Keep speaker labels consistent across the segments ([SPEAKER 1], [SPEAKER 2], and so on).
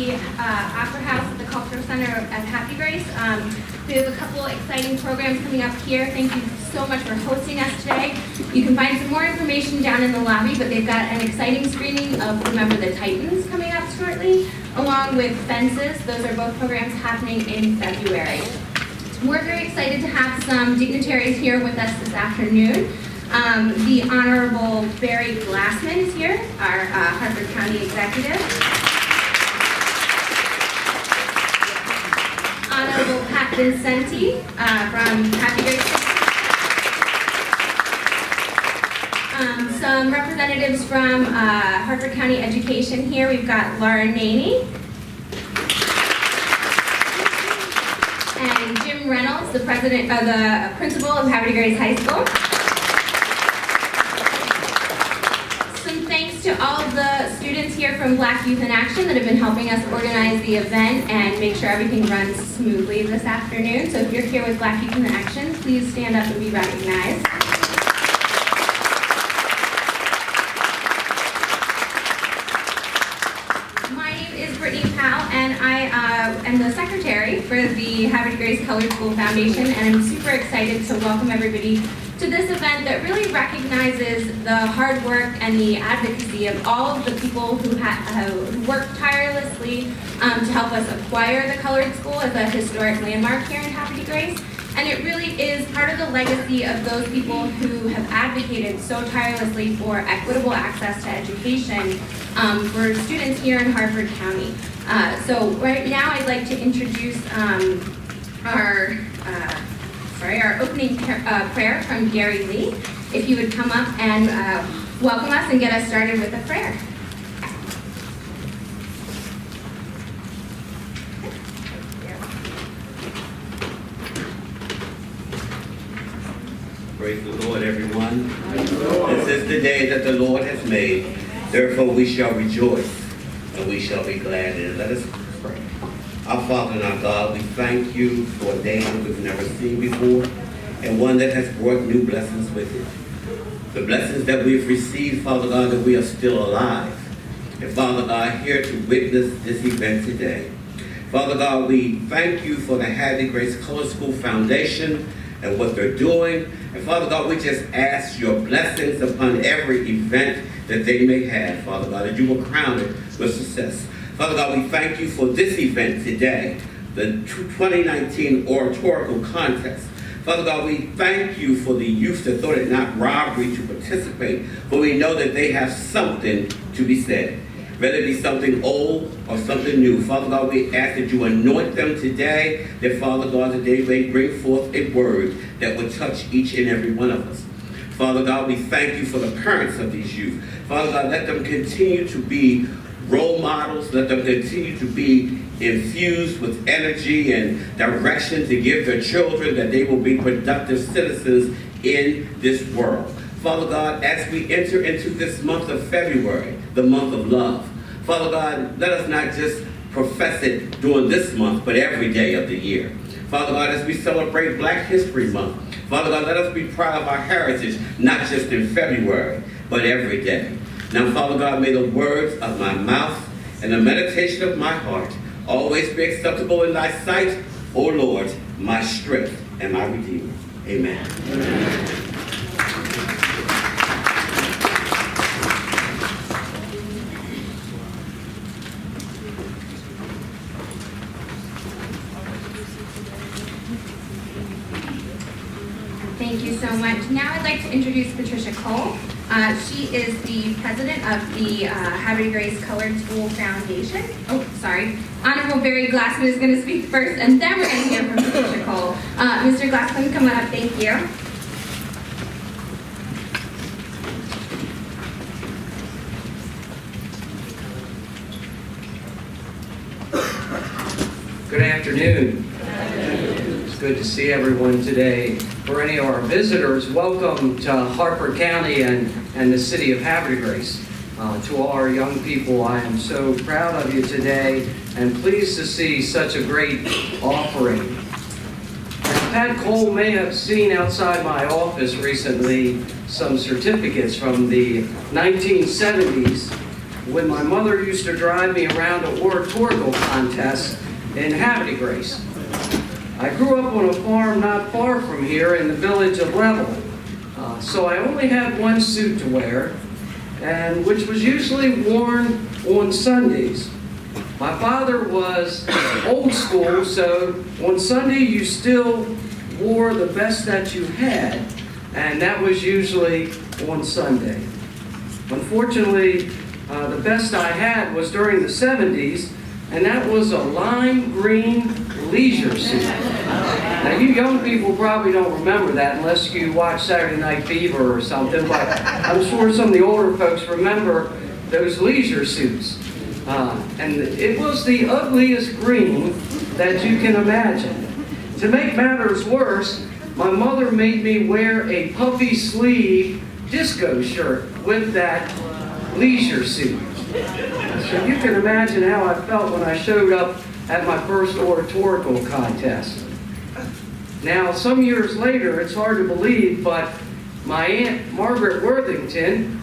[SPEAKER 1] the Opera House at the Cultural Center at Happy Grace. We have a couple exciting programs coming up here. Thank you so much for hosting us today. You can find some more information down in the lobby, but they've got an exciting screening of Remember the Titans coming up shortly, along with Fences. Those are both programs happening in February. We're very excited to have some dignitaries here with us this afternoon. The Honorable Barry Glassman is here, our Harford County Executive. Honorable Pat Vincenti from Happy Grace. Some representatives from Harford County Education here. We've got Laura Naney. And Jim Reynolds, the principal of Happy Grace High School. Some thanks to all of the students here from Black Youth in Action that have been helping us organize the event and make sure everything runs smoothly this afternoon. So if you're here with Black Youth in Action, please stand up and be recognized. And I am the secretary for the Happy Grace Colored School Foundation, and I'm super excited to welcome everybody to this event that really recognizes the hard work and the advocacy of all of the people who worked tirelessly to help us acquire the Colored School as a historic landmark here in Happy Grace. And it really is part of the legacy of those people who have advocated so tirelessly for equitable access to education for students here in Harford County. So right now I'd like to introduce our opening prayer from Gary Lee. If you would come up and welcome us and get us started with a prayer.
[SPEAKER 2] Praise the Lord, everyone. This is the day that the Lord has made. Therefore we shall rejoice and we shall be glad in it. Let us pray. Our Father and our God, we thank you for a day that we've never seen before and one that has brought new blessings with it. The blessings that we've received, Father God, that we are still alive. And Father God, here to witness this event today. Father God, we thank you for the Happy Grace Colored School Foundation and what they're doing. And Father God, we just ask your blessings upon every event that they may have, Father God, that you will crown it with success. Father God, we thank you for this event today, the 2019 Oratorical Contest. Father God, we thank you for the youth that thought it not robbery to participate, but we know that they have something to be said, whether it be something old or something new. Father God, we ask that you anoint them today, that Father God, that they may bring forth a word that will touch each and every one of us. Father God, we thank you for the parents of these youth. Father God, let them continue to be role models. Let them continue to be infused with energy and direction to give their children that they will be productive citizens in this world. Father God, as we enter into this month of February, the month of love, Father God, let us not just profess it during this month, but every day of the year. Father God, as we celebrate Black History Month, Father God, let us be proud of our heritage, not just in February, but every day. Now, Father God, may the words of my mouth and the meditation of my heart always be acceptable in thy sight, O Lord, my strength and my Redeemer. Amen. Amen.
[SPEAKER 1] Thank you so much. Now I'd like to introduce Patricia Cole. She is the president of the Happy Grace Colored School Foundation. Oh, sorry. Honorable Barry Glassman is going to speak first, and then we're going to hear from Patricia Cole. Mr. Glassman, come on up. Thank you.
[SPEAKER 3] Good afternoon. It's good to see everyone today. For any of our visitors, welcome to Harford County and the city of Happy Grace. To all our young people, I am so proud of you today and pleased to see such a great offering. Pat Cole may have seen outside my office recently some certificates from the 1970s when my mother used to drive me around to oratorical contests in Havre de Grace. I grew up on a farm not far from here in the village of Level, so I only had one suit to wear, and which was usually worn on Sundays. My father was old school, so on Sunday you still wore the best that you had, and that was usually on Sunday. Unfortunately, the best I had was during the 70s, and that was a lime green leisure suit. Now, you young people probably don't remember that unless you watch Saturday Night Fever or something, but I'm sure some of the older folks remember those leisure suits. And it was the ugliest green that you can imagine. To make matters worse, my mother made me wear a puffy sleeve disco shirt with that leisure suit. So you can imagine how I felt when I showed up at my first oratorical contest. Now, some years later, it's hard to believe, but my Aunt Margaret Worthington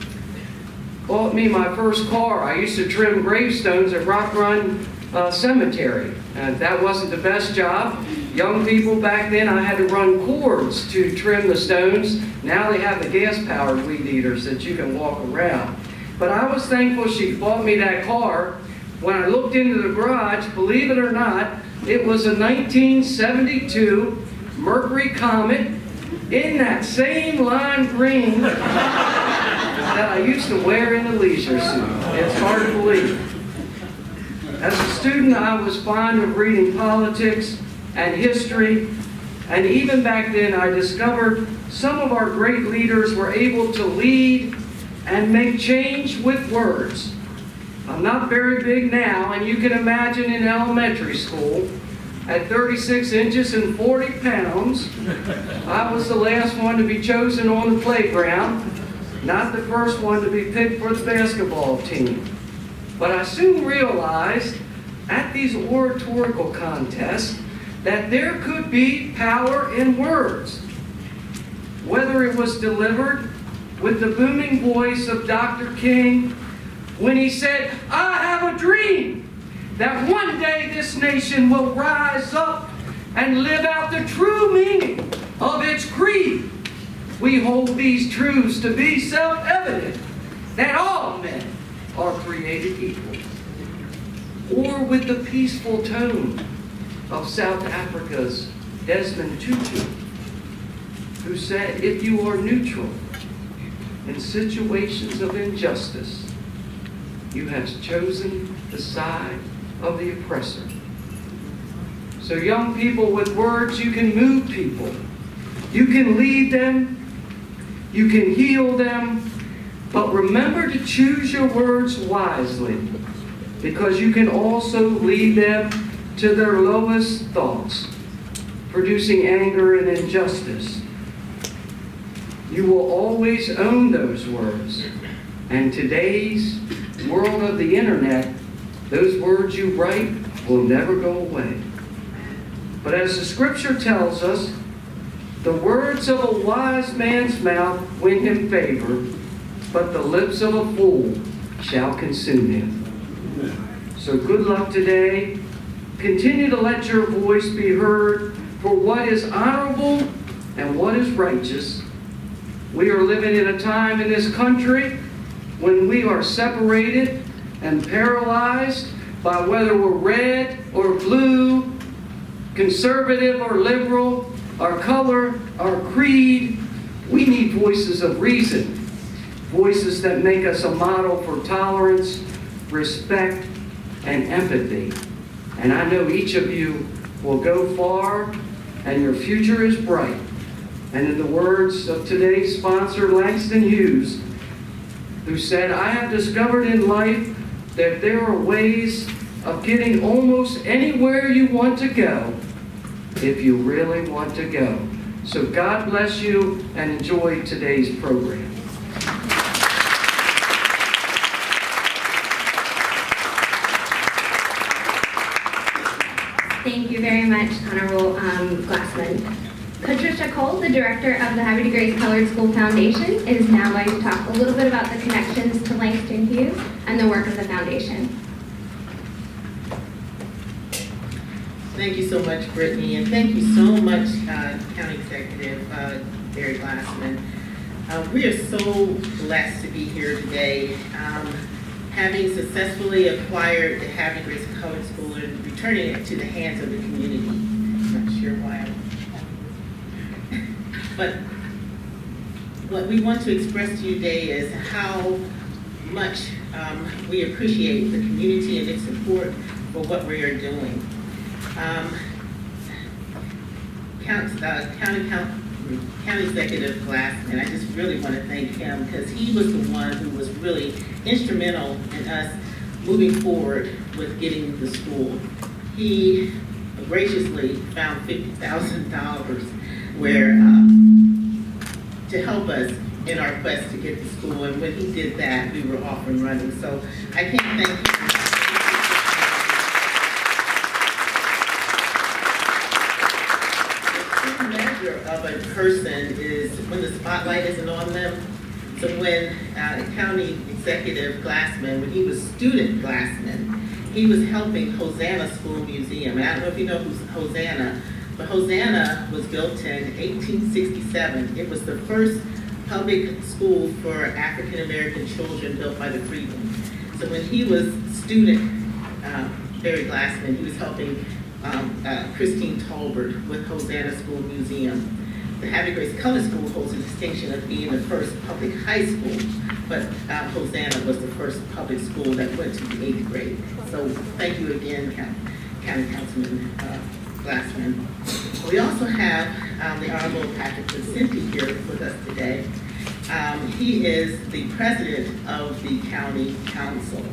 [SPEAKER 3] bought me my first car. I used to trim gravestones at Rock Run Cemetery. And that wasn't the best job. Young people back then, I had to run cords to trim the stones. Now they have the gas-powered weed eaters that you can walk around. But I was thankful she bought me that car. When I looked into the garage, believe it or not, it was a 1972 Mercury Comet in that same lime green that I used to wear in a leisure suit. It's hard to believe. As a student, I was fond of reading politics and history, and even back then I discovered some of our great leaders were able to lead and make change with words. I'm not very big now, and you can imagine in elementary school, at 36 inches and 40 pounds, I was the last one to be chosen on the playground, not the first one to be picked for the basketball team. But I soon realized at these oratorical contests that there could be power in words. Whether it was delivered with the booming voice of Dr. King when he said, "I have a dream that one day this nation will rise up and live out the true meaning of its creed. We hold these truths to be self-evident, that all men are created equal." Or with the peaceful tone of South Africa's Desmond Tutu, who said, "If you are neutral in situations of injustice, you have chosen the side of the oppressor." So young people, with words you can move people. You can lead them. You can heal them. But remember to choose your words wisely, because you can also lead them to their lowest thoughts, producing anger and injustice. You will always own those words. And today's world of the internet, those words you write will never go away. But as the scripture tells us, the words of a wise man's mouth win him favor, but the lips of a fool shall consume him. So good luck today. Continue to let your voice be heard for what is honorable and what is righteous. We are living in a time in this country when we are separated and paralyzed by whether we're red or blue, conservative or liberal, our color, our creed. We need voices of reason, voices that make us a model for tolerance, respect, and empathy. And I know each of you will go far, and your future is bright. And in the words of today's sponsor, Langston Hughes, who said, "I have discovered in life that there are ways of getting almost anywhere you want to go if you really want to go." So God bless you and enjoy today's program.
[SPEAKER 1] Thank you very much, Honorable Glassman. Patricia Cole, the director of the Havre de Grace Colored School Foundation, is now going to talk a little bit about the connections to Langston Hughes and the work of the foundation.
[SPEAKER 4] Thank you so much, Brittany, and thank you so much, County Executive Barry Glassman. We are so blessed to be here today, having successfully acquired the Havre de Grace Colored School and returning it to the hands of the community. I'm not sure why but what we want to express to you today is how much we appreciate the community and its support for what we are doing. County Executive Glassman, I just really want to thank him because he was the one who was really instrumental in us moving forward with getting the school. He graciously found $50,000 where to help us in our quest to get the school, and when he did that, we were off and running. So I can't thank him. Of a person is when the spotlight isn't on them. So when County Executive Glassman, when he was student Glassman, he was helping Hosanna School Museum. And I don't know if you know who's Hosanna, but Hosanna was built in 1867. It was the first public school for African American children built by the Freedmen. So when he was student Barry Glassman, he was helping Christine Tolbert with Hosanna School Museum. The Havre de Grace Colored School holds the distinction of being the first public high school, but Hosanna was the first public school that went to the 8th grade. So thank you again, County Councilman Glassman. We also have the Honorable Patrick Vincenti here with us today. He is the president of the County Council.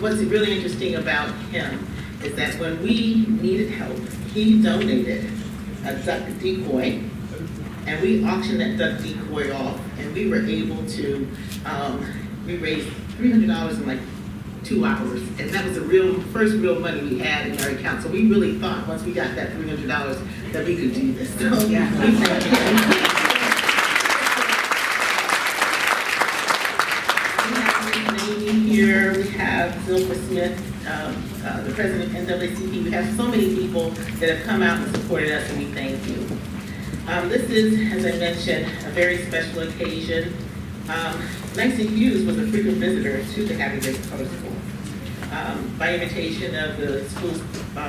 [SPEAKER 4] What's really interesting about him is that when we needed help, he donated a duck decoy, and we auctioned that duck decoy off, and we were able to, we raised $300 in like 2 hours, and that was the first real money we had in our account. So we really thought once we got that $300 that we could do this. So yeah, we thank him. Here we have Zilpha Smith, the president of NAACP. We have so many people that have come out and supported us, and we thank you. This is, as I mentioned, a very special occasion. Langston Hughes was a frequent visitor to the Havre de Grace Colored School by invitation of the school's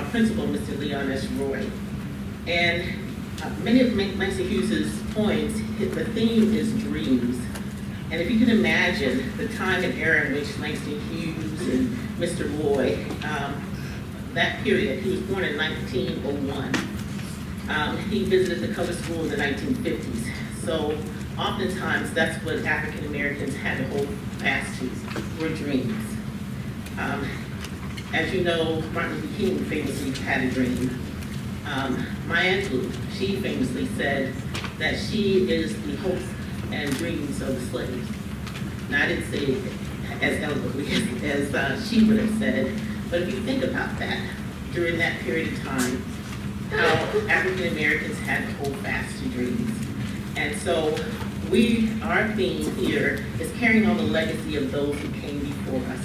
[SPEAKER 4] principal, Mr. Leon S.Roye. And many of Langston Hughes' poems, the theme is dreams. And if you can imagine the time and era in which Langston Hughes and Mr. Roy, that period, he was born in 1901. He visited the colored school in the 1950s. So oftentimes that's what African Americans had to hold fast to, were dreams. As you know, Martin Luther King famously had a dream. Maya Angelou, she famously said that she is the hopes and dreams of the slaves. Now, I didn't say it as eloquently as she would have said, but if you think about that, during that period of time, how African Americans had to hold fast to dreams. And so our theme here is carrying on the legacy of those who came before us.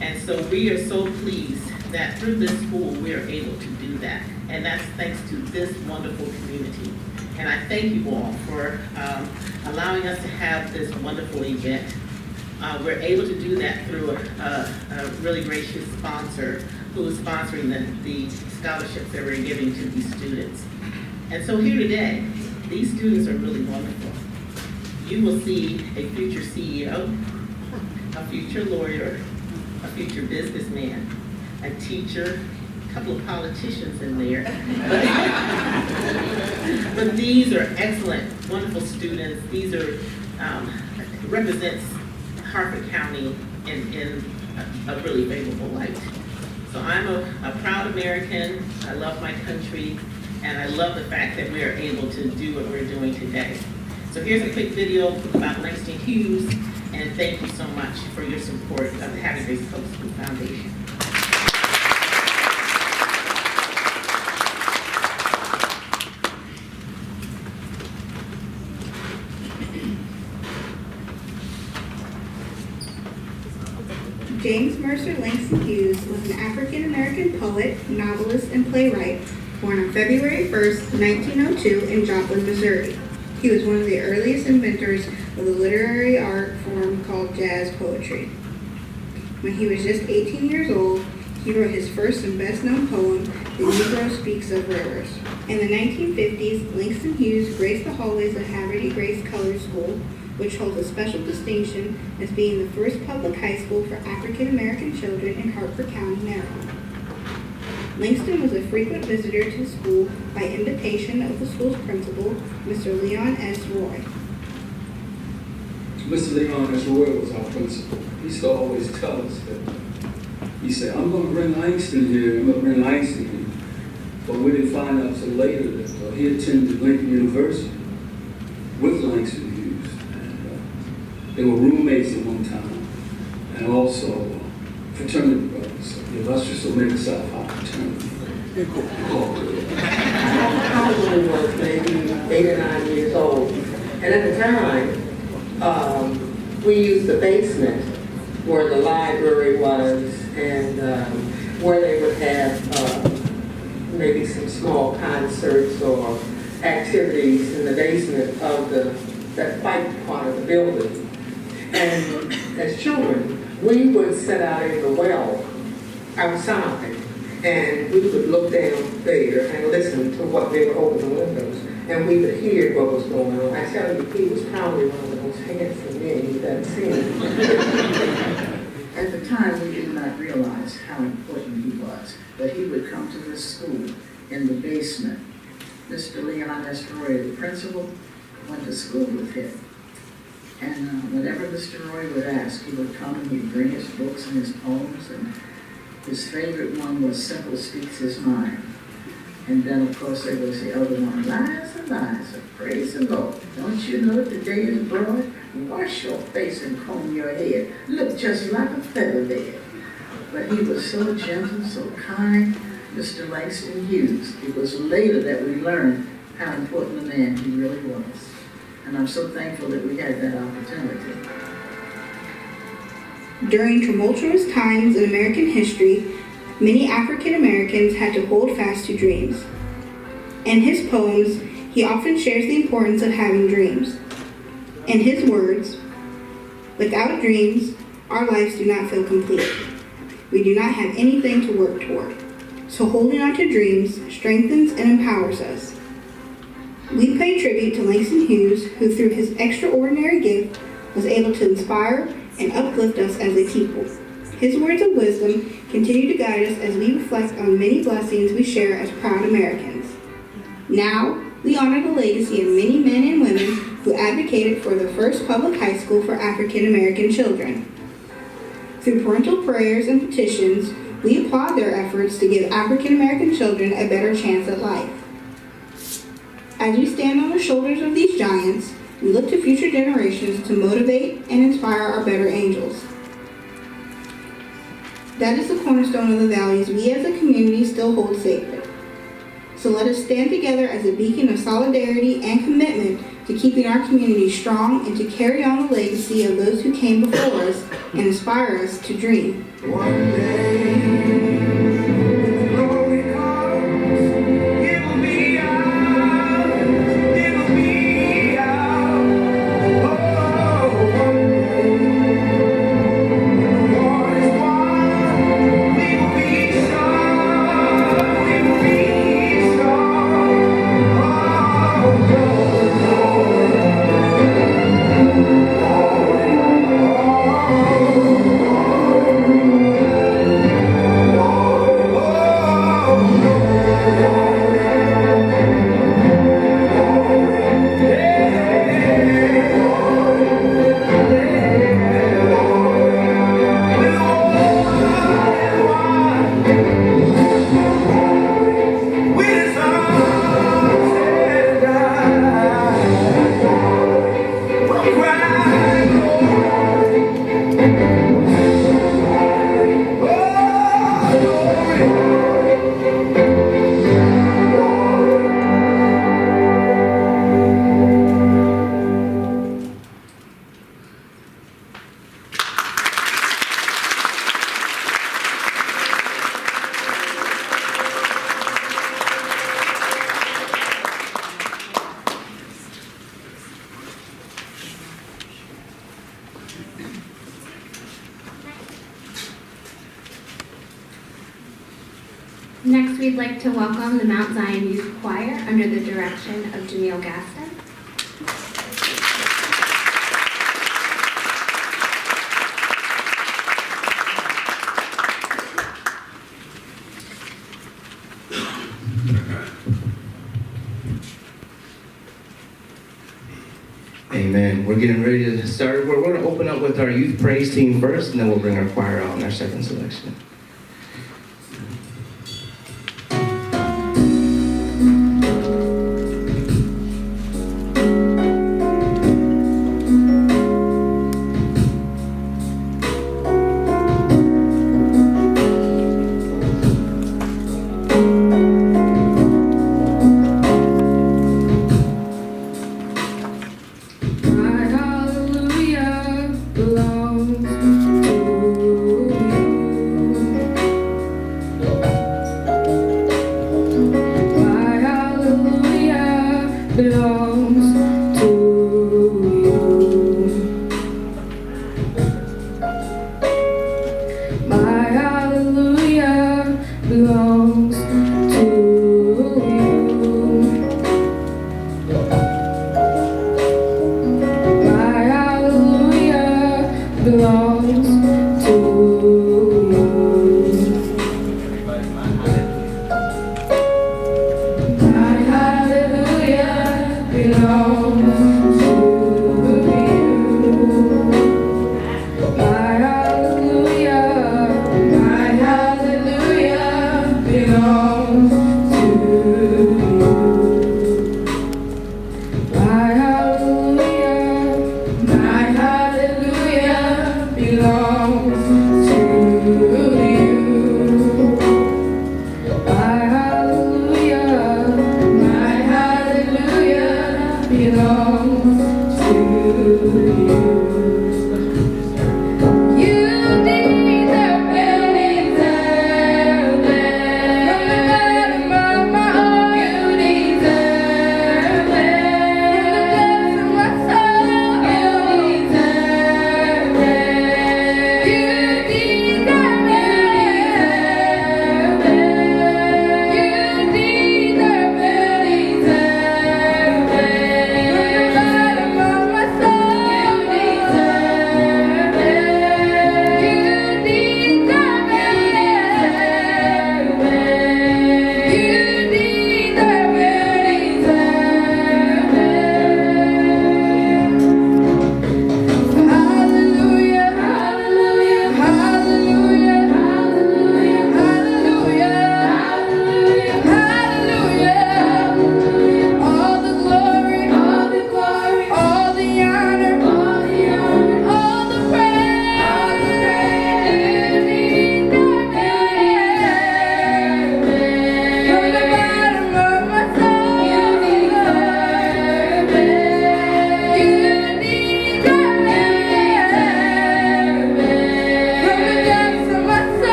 [SPEAKER 4] And so we are so pleased that through this school, we are able to do that. And that's thanks to this wonderful community. And I thank you all for allowing us to have this wonderful event. We're able to do that through a really gracious sponsor who is sponsoring the scholarships that we're giving to these students. And so here today, these students are really wonderful. You will see a future CEO, a future lawyer, a future businessman, a teacher, a couple of politicians in there. But these are excellent, wonderful students. These are represents Harford County in a really favorable light. So I'm a proud American. I love my country, and I love the fact that we are able to do what we're doing today. So here's a quick video about Langston Hughes, and thank you so much for your support of the Havre de Grace Colored School Foundation.
[SPEAKER 5] James Mercer Langston Hughes was an African-American poet, novelist, and playwright born on February 1st, 1902 in Joplin, Missouri. He was one of the earliest inventors of the literary art form called jazz poetry. When he was just 18 years old, he wrote his first and best-known poem, The Negro Speaks of Rivers. In the 1950s, Langston Hughes graced the hallways of Haverty Grace Colored School, which holds a special distinction as being the first public high school for African-American children in Hartford County, Maryland. Langston was a frequent visitor to the school by invitation of the school's principal, Mr. Leon S.Roye.
[SPEAKER 6] Mr. Leon S.Roye was our principal. He used to always tell us that, he said, I'm going to bring Langston here, I'm going to bring Langston here. But we didn't find out until later that he attended Lincoln University with Langston Hughes. And they were roommates at one time, and also fraternity brothers. So the illustrious Omega Psi Phi fraternity.
[SPEAKER 7] I probably was maybe 8 or 9 years old. And at the time, we used the basement where the library was and where they would have maybe some small concerts or activities in the basement of that white part of the building. And as children, we would sit out in the well outside, and we would look down there and listen to what they were open the windows, and we would hear what was going on. I tell you, he was probably one of the most handsome men you've ever seen.
[SPEAKER 8] At the time, we did not realize how important he was, but he would come to this school in the basement. Mr. Leon S.Roye, the principal, went to school with him. And whenever Mr. Roye would ask, he would come and he'd bring his books and his poems, and his favorite one was Simple Speaks His Mind. And then, of course, there was the other one, Liza, Liza, praise the Lord. Don't you know the day is broad? Wash your face and comb your hair. Look just like a feather bed. But he was so gentle, so kind, Mr. Langston Hughes. It was later that we learned how important a man he really was. And I'm so thankful that we had that opportunity.
[SPEAKER 5] During tumultuous times in American history, many African Americans had to hold fast to dreams. In his poems, he often shares the importance of having dreams. In his words, without dreams, our lives do not feel complete. We do not have anything to work toward. So holding on to dreams strengthens and empowers us. We pay tribute to Langston Hughes, who through his extraordinary gift was able to inspire and uplift us as a people. His words of wisdom continue to guide us as we reflect on many blessings we share as proud Americans. Now, we honor the legacy of many men and women who advocated for the first public high school for African American children. Through parental prayers and petitions, we applaud their efforts to give African American children a better chance at life. As we stand on the shoulders of these giants, we look to future generations to motivate and inspire our better angels. That is the cornerstone of the values we as a community still hold sacred. So let us stand together as a beacon of solidarity and commitment to keeping our community strong and to carry on the legacy of those who came before us and inspire us to dream.
[SPEAKER 9] One day, glory comes, it will be ours, it will be ours. Oh, one day, war is won, we will be strong, we will be strong. Oh, glory, glory, glory.
[SPEAKER 1] Next, we'd like to welcome the Mount Zion Youth Choir under the direction of Jameel Gaston.
[SPEAKER 10] Amen. We're getting ready to start. We're going to open up with our youth praise team first, and then we'll bring our choir out in our second selection.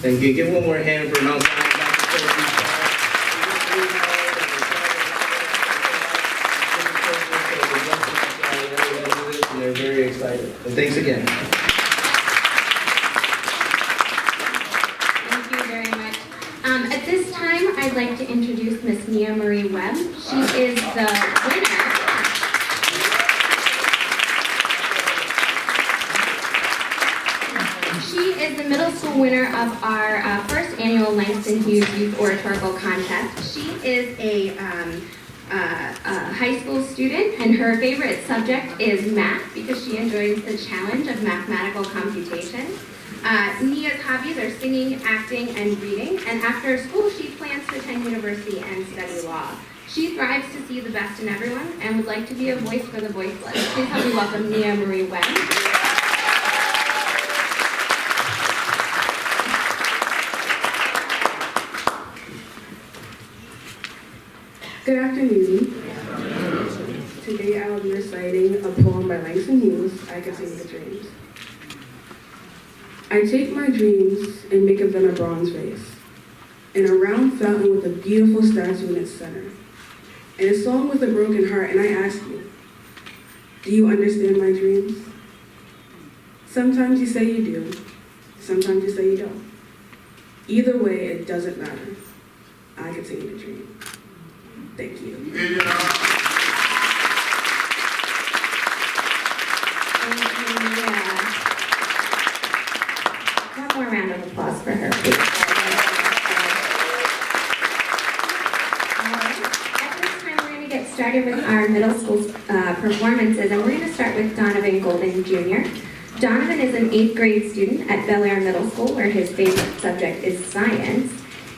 [SPEAKER 10] Thank you. Give one more hand for Mount Zion. And they're very excited. And thanks again.
[SPEAKER 1] Thank you very much. At this time, I'd like to introduce Miss Nia Marie Webb. She is the winner. She is the middle school winner of our first annual Langston Hughes Youth Oratorical Contest. She is a high school student, and her favorite subject is math because she enjoys the challenge of mathematical computation. Nia's hobbies are singing, acting, and reading, and after school she plans to attend university and study law. She thrives to see the best in everyone and would like to be a voice for the voiceless. Please help me welcome Nia Marie Webb.
[SPEAKER 11] Good afternoon. Today I will be reciting a poem by Langston Hughes, I Could Sing the Dreams. I take my dreams and make of them a bronze vase, and a round fountain with a beautiful statue in its center, and a song with a broken heart, and I ask you, do you understand my dreams? Sometimes you say you do, sometimes you say you don't. Either way, it doesn't matter. I could sing the dream. Thank you.
[SPEAKER 1] One more round of applause for her, please. All right. At this time, we're going to get started with our middle school performances, and we're going to start with Donovan Golden Jr. Donovan is an 8th grade student at Bel Air Middle School, where his favorite subject is science.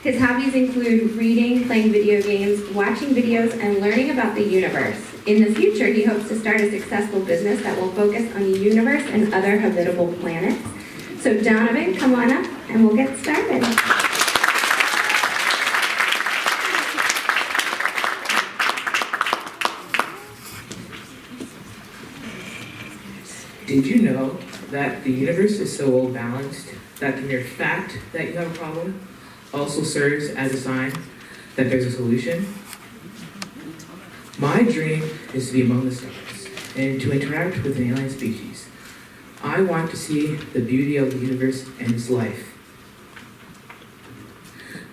[SPEAKER 1] His hobbies include reading, playing video games, watching videos, and learning about the universe. In the future, he hopes to start a successful business that will focus on the universe and other habitable planets. So Donovan, come on up and we'll get started.
[SPEAKER 12] Did you know that the universe is so well balanced that the mere fact that you have a problem also serves as a sign that there's a solution? My dream is to be among the stars and to interact with an alien species. I want to see the beauty of the universe and its life.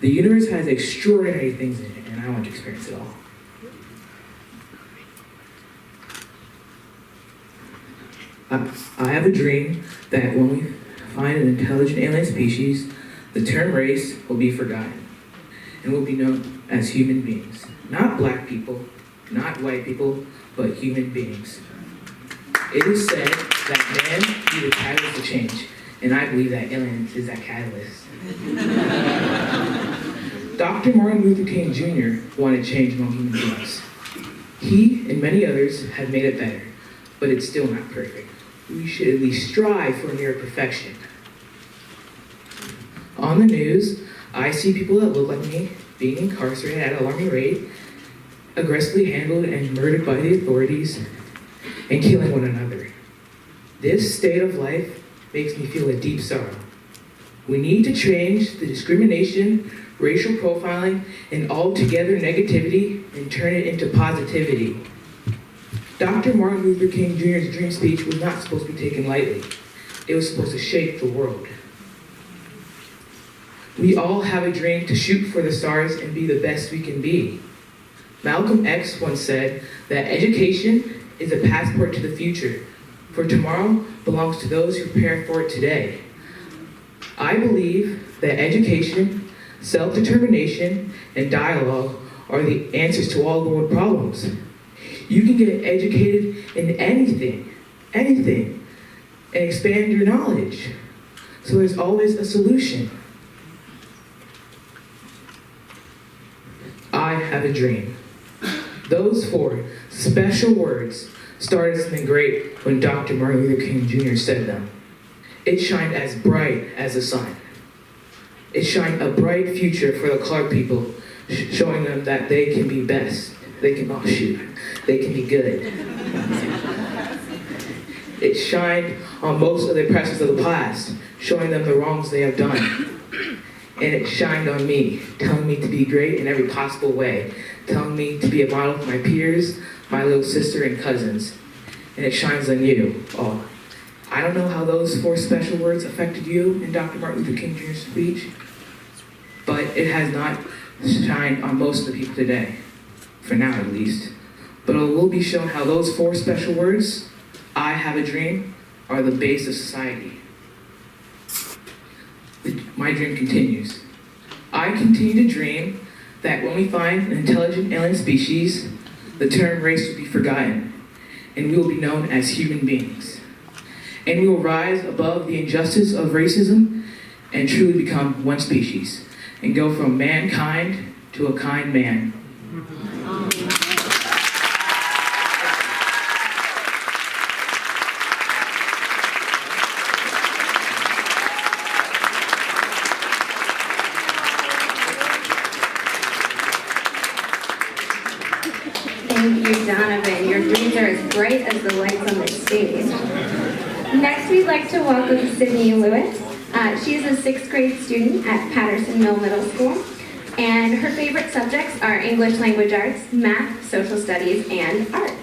[SPEAKER 12] The universe has extraordinary things in it, and I want to experience it all. I have a dream that when we find an intelligent alien species, the term race will be forgotten and will be known as human beings. Not black people, not white people, but human beings. It is said that man is the catalyst to change, and I believe that aliens is that catalyst. Dr. Martin Luther King Jr. wanted change among human beings. He and many others have made it better, but it's still not perfect. We should at least strive for near perfection. On the news, I see people that look like me being incarcerated at an alarming rate, aggressively handled and murdered by the authorities, and killing one another. This state of life makes me feel a deep sorrow. We need to change the discrimination, racial profiling, and altogether negativity and turn it into positivity. Dr. Martin Luther King Jr.'s dream speech was not supposed to be taken lightly. It was supposed to shake the world. We all have a dream to shoot for the stars and be the best we can be. Malcolm X once said that education is a passport to the future, for tomorrow belongs to those who prepare for it today. I believe that education, self-determination, and dialogue are the answers to all the world problems. You can get educated in anything, and expand your knowledge. So there's always a solution. I have a dream. Those 4 special words started something great when Dr. Martin Luther King Jr. said them. It shined as bright as the sun. It shined a bright future for the colored people, showing them that they can be best. They can, they can be good. It shined on most of the oppressors of the past, showing them the wrongs they have done. And it shined on me, telling me to be great in every possible way, telling me to be a model for my peers, my little sister and cousins. And it shines on you. Oh, I don't know how those 4 special words affected you in Dr. Martin Luther King Jr.'s speech, but it has not shined on most of the people today, for now at least. But it will be shown how those 4 special words, I have a dream, are the base of society. My dream continues. I continue to dream that when we find an intelligent alien species, the term race will be forgotten, and we will be known as human beings. And we will rise above the injustice of racism and truly become one species, and go from mankind to a kind man.
[SPEAKER 1] Thank you, Donovan. Your dreams are as bright as the lights on the stage. Next, we'd like to welcome Sydney Lewis. She is a 6th grade student at Patterson Mill Middle School, and her favorite subjects are English language arts, math, social studies, and art.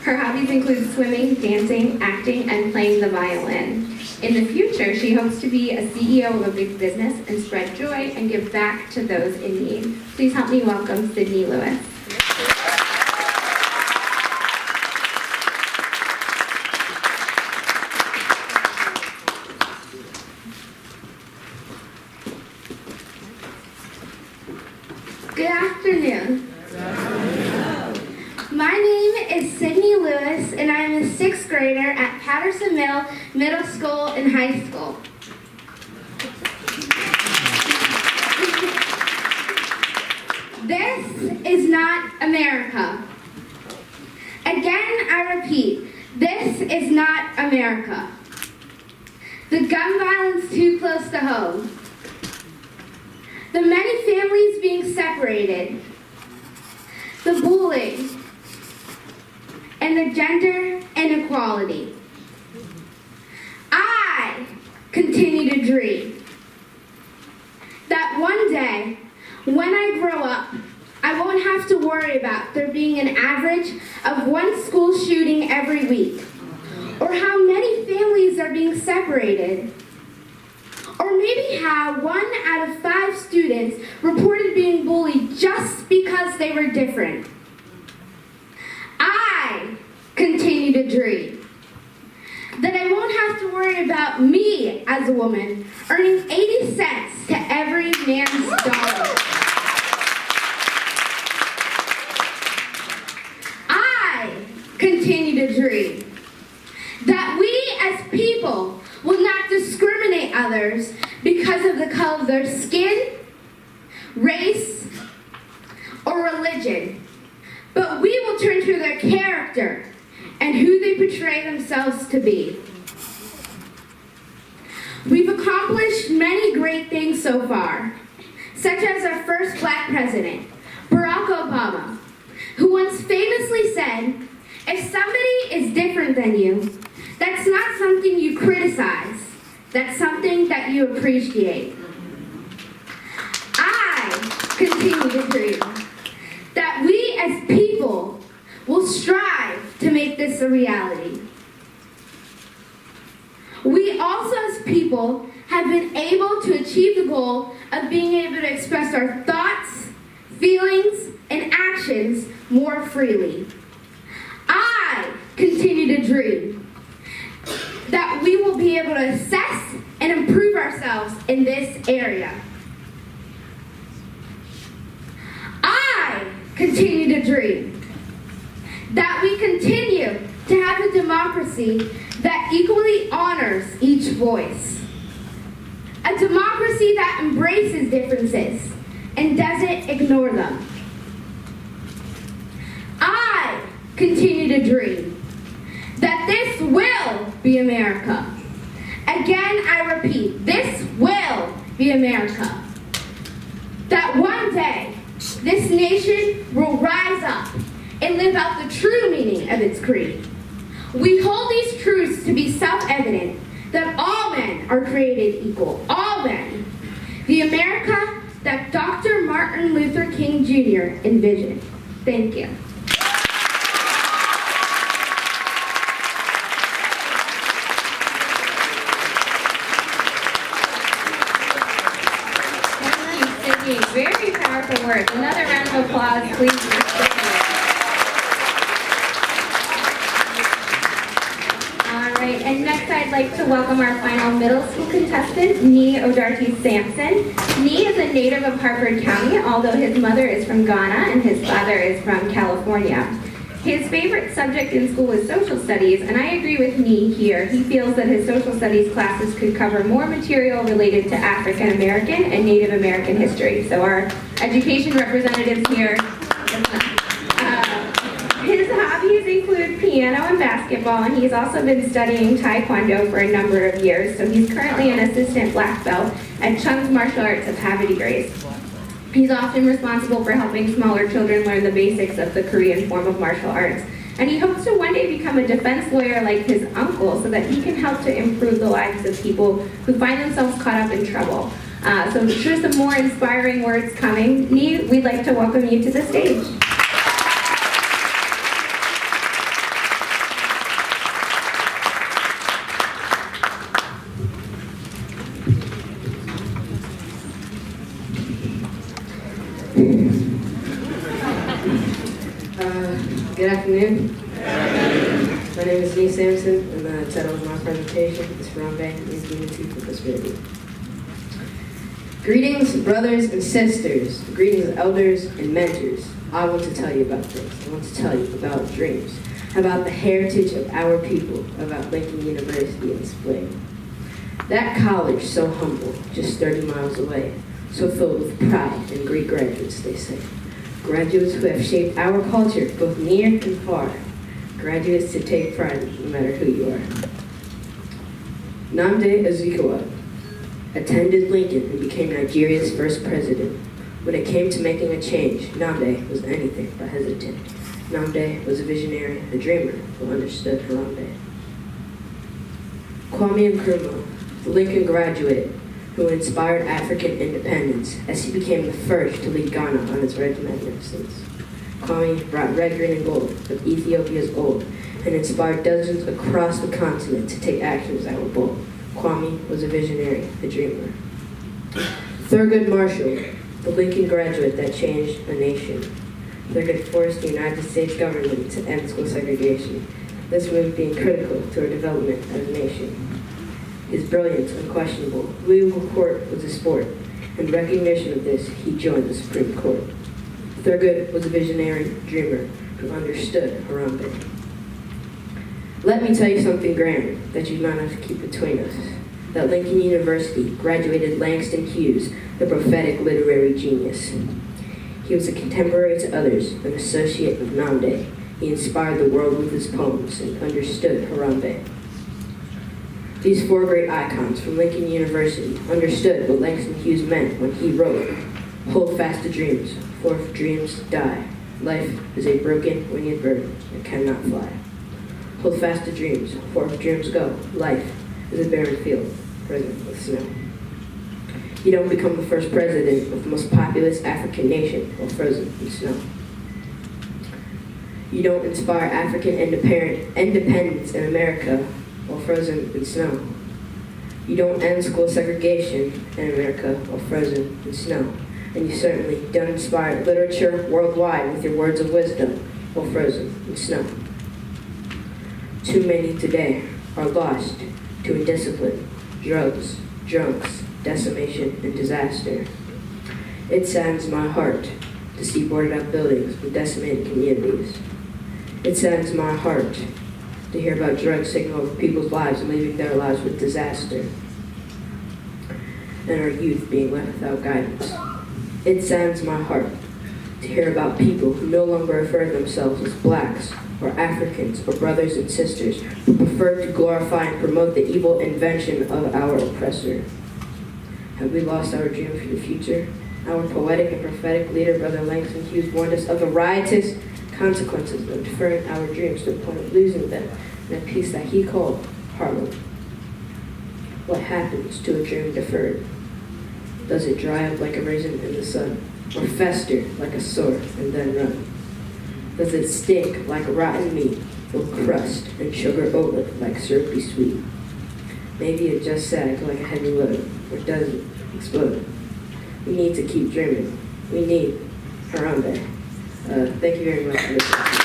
[SPEAKER 1] Her hobbies include swimming, dancing, acting, and playing the violin. In the future, she hopes to be a CEO of a big business and spread joy and give back to those in need. Please help me welcome Sydney Lewis.
[SPEAKER 13] Good afternoon. My name is Sydney Lewis, and I am a 6th grader at Patterson Mill Middle School and High School. This is not America. Again, I repeat, this is not America. The gun violence too close to home. The many families being separated, the bullying, and the gender inequality. I continue to dream that one day, when I grow up, I won't have to worry about there being an average of 1 school shooting every week, or how many families are being separated, or maybe how 1 out of 5 students reported being bullied just because they were different. I continue to dream that I won't have to worry about me as a woman earning 80 cents to every man's dollar. I continue to dream that we as people will not discriminate others because of the color of their skin, race, or religion, but we will turn to their character and who they portray themselves to be. We've accomplished many great things so far, such as our first Black president, Barack Obama, who once famously said, "If somebody is different than you, that's not something you criticize. That's something that you appreciate." I continue to dream that we as people will strive to make this a reality. We also as people have been able to achieve the goal of being able to express our thoughts, feelings, and actions more freely. I continue to dream that we will be able to assess and improve ourselves in this area. I continue to dream that we continue to have a democracy that equally honors each voice. A democracy that embraces differences and doesn't ignore them. I continue to dream that this will be America. Again, I repeat, this will be America. That one day, this nation will rise up and live out the true meaning of its creed. We hold these truths to be self-evident, that all men are created equal, all men. The America that Dr. Martin Luther King Jr. envisioned. Thank you.
[SPEAKER 1] Very powerful words. Another round of applause, please. All right, and next I'd like to welcome our final middle school contestant, Nee O'Darty Sampson. Nee is a native of Harford County, although his mother is from Ghana and his father is from California. His favorite subject in school is social studies, and I agree with Nee here. He feels that his social studies classes could cover more material related to African American and Native American history. So our education representatives here. His hobbies include piano and basketball, and he's also been studying Taekwondo for a number of years. So he's currently an assistant black belt at Chung's Martial Arts of Havre de Grace. He's often responsible for helping smaller children learn the basics of the Korean form of martial arts. And he hopes to one day become a defense lawyer like his uncle so that he can help to improve the lives of people who find themselves caught up in trouble. So I'm sure some more inspiring words coming. Nee, we'd like to welcome you to the stage.
[SPEAKER 14] Good afternoon. My name is Nee Sampson, and the title of my presentation is Harambe is Unity for Prosperity. Greetings, brothers and sisters. Greetings, elders and mentors. I want to tell you about this. I want to tell you about dreams, about the heritage of our people, about Lincoln University in Spring. That college so humble, just 30 miles away, so filled with pride and great graduates, they say. Graduates who have shaped our culture, both near and far. Graduates to take pride, no matter who you are. Nnamdi Azikiwe attended Lincoln and became Nigeria's first president. When it came to making a change, Nnamdi was anything but hesitant. Nnamdi was a visionary, a dreamer who understood Harambe. Kwame Nkrumah, the Lincoln graduate who inspired African independence as he became the first to lead Ghana on its red magnificence. Kwame brought red, green, and gold with Ethiopia's gold and inspired dozens across the continent to take actions that were bold. Kwame was a visionary, a dreamer. Thurgood Marshall, the Lincoln graduate that changed a nation. Thurgood forced the United States government to end school segregation, this move being critical to our development as a nation. His brilliance unquestionable. Legal court was a sport. In recognition of this, he joined the Supreme Court. Thurgood was a visionary dreamer who understood Harambe. Let me tell you something grand that you might have to keep between us. That Lincoln University graduated Langston Hughes, the prophetic literary genius. He was a contemporary to others, an associate of Nnamdi. He inspired the world with his poems and understood Harambe. These four great icons from Lincoln University understood what Langston Hughes meant when he wrote, "Hold fast to dreams, for if dreams die, life is a broken winged bird that cannot fly. Hold fast to dreams, for if dreams go, life is a barren field, present with snow." You don't become the first president of the most populous African nation while frozen in snow. You don't inspire African independence in America while frozen in snow. You don't end school segregation in America while frozen in snow. And you certainly don't inspire literature worldwide with your words of wisdom while frozen in snow. Too many today are lost to indiscipline, drugs, drunks, decimation, and disaster. It saddens my heart to see boarded up buildings with decimated communities. It saddens my heart to hear about drugs taking over people's lives and leaving their lives with disaster, and our youth being left without guidance. It saddens my heart to hear about people who no longer refer to themselves as blacks or Africans or brothers and sisters, who prefer to glorify and promote the evil invention of our oppressor. Have we lost our dream for the future? Our poetic and prophetic leader, Brother Langston Hughes, warned us of the riotous consequences of deferring our dreams to the point of losing them. in a piece that he called Harlem. What happens to a dream deferred? Does it dry up like a raisin in the sun, or fester like a sore and then run? Does it stink like rotten meat, or crust and sugar over like syrupy sweet? Maybe it just sags like a heavy load, or does it explode? We need to keep dreaming. We need Harambe. Thank you very much for listening.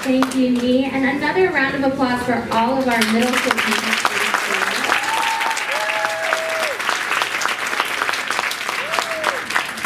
[SPEAKER 1] Thank you, Nee. And another round of applause for all of our middle school students.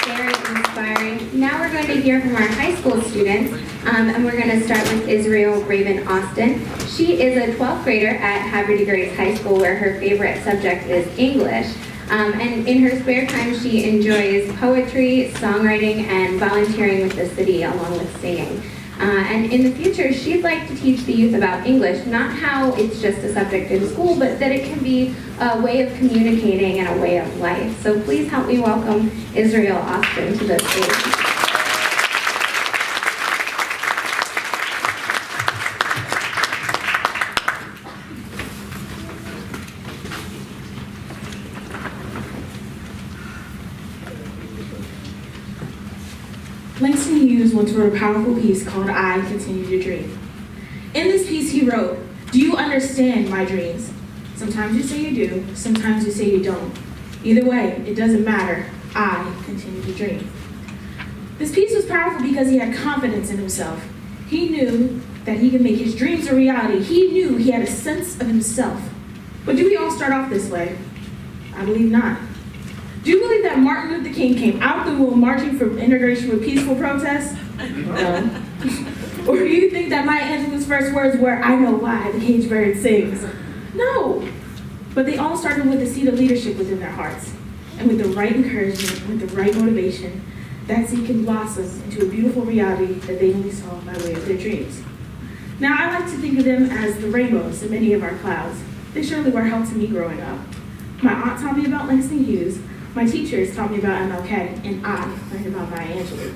[SPEAKER 1] Very inspiring. Now we're going to hear from our high school students, and we're going to start with Israel Raven Austin. She is a 12th grader at Havre de Grace High School, where her favorite subject is English. And in her spare time, she enjoys poetry, songwriting, and volunteering with the city along with singing. And in the future, she'd like to teach the youth about English, not how it's just a subject in school, but that it can be a way of communicating and a way of life. So please help me welcome Israel Austin to the stage.
[SPEAKER 15] Langston Hughes once wrote a powerful piece called I Continue to Dream. In this piece he wrote, "Do you understand my dreams? Sometimes you say you do, sometimes you say you don't. Either way, it doesn't matter, I continue to dream." This piece was powerful because he had confidence in himself. He knew that he could make his dreams a reality. He knew he had a sense of himself. But do we all start off this way? I believe not. Do you believe that Martin Luther King came out the womb marching for integration with peaceful protests? No. Or do you think that Maya Angelou's first words were, "I know why the caged bird sings"? No. But they all started with a seed of leadership within their hearts. And with the right encouragement, with the right motivation, that seed can blossom into a beautiful reality that they only saw by way of their dreams. Now, I like to think of them as the rainbows in many of our clouds. They surely were help to me growing up. My aunt taught me about Langston Hughes. My teachers taught me about MLK, and I learned about Maya Angelou.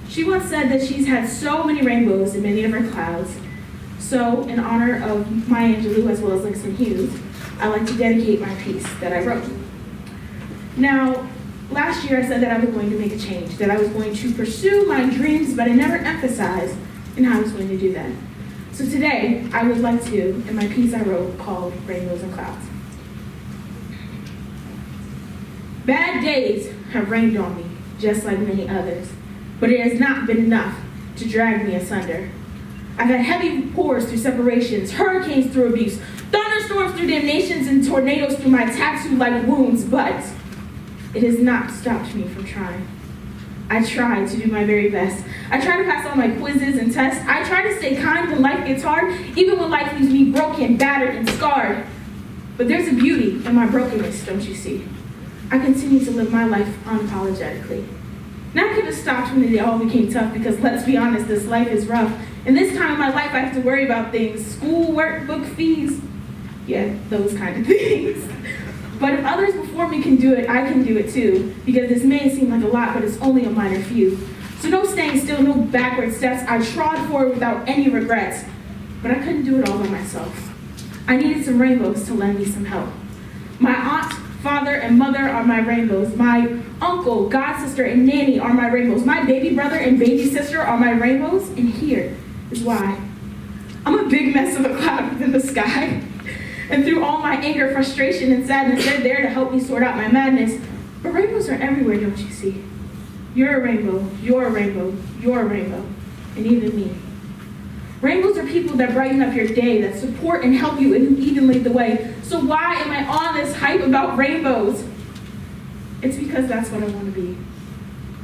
[SPEAKER 15] She once said that she's had so many rainbows in many of her clouds. So, in honor of Maya Angelou as well as Langston Hughes, I like to dedicate my piece that I wrote. Now, last year I said that I was going to make a change, that I was going to pursue my dreams, but I never emphasized in how I was going to do that. So today, I would like to, in my piece I wrote called Rainbows and Clouds. Bad days have rained on me, just like many others, but it has not been enough to drag me asunder. I've had heavy pours through separations, hurricanes through abuse, thunderstorms through damnations, and tornadoes through my tattoo-like wounds, but it has not stopped me from trying. I try to do my very best. I try to pass all my quizzes and tests. I try to stay kind when life gets hard, even when life leaves me broken, battered, and scarred. But there's a beauty in my brokenness, don't you see? I continue to live my life unapologetically. Now I could have stopped when it all became tough because, let's be honest, this life is rough. And this time of my life, I have to worry about things, school, work, book fees, yeah, those kind of things. But if others before me can do it, I can do it too, because this may seem like a lot, but it's only a minor few. So no staying still, no backward steps. I trod forward without any regrets, but I couldn't do it all by myself. I needed some rainbows to lend me some help. My aunt, father, and mother are my rainbows. My uncle, god sister, and nanny are my rainbows. My baby brother and baby sister are my rainbows, and here is why. I'm a big mess of a cloud within the sky. And through all my anger, frustration, and sadness, they're there to help me sort out my madness. But rainbows are everywhere, don't you see? You're a rainbow, you're a rainbow, you're a rainbow, and even me. Rainbows are people that brighten up your day, that support and help you and even lead the way. So why am I on this hype about rainbows? It's because that's what I want to be.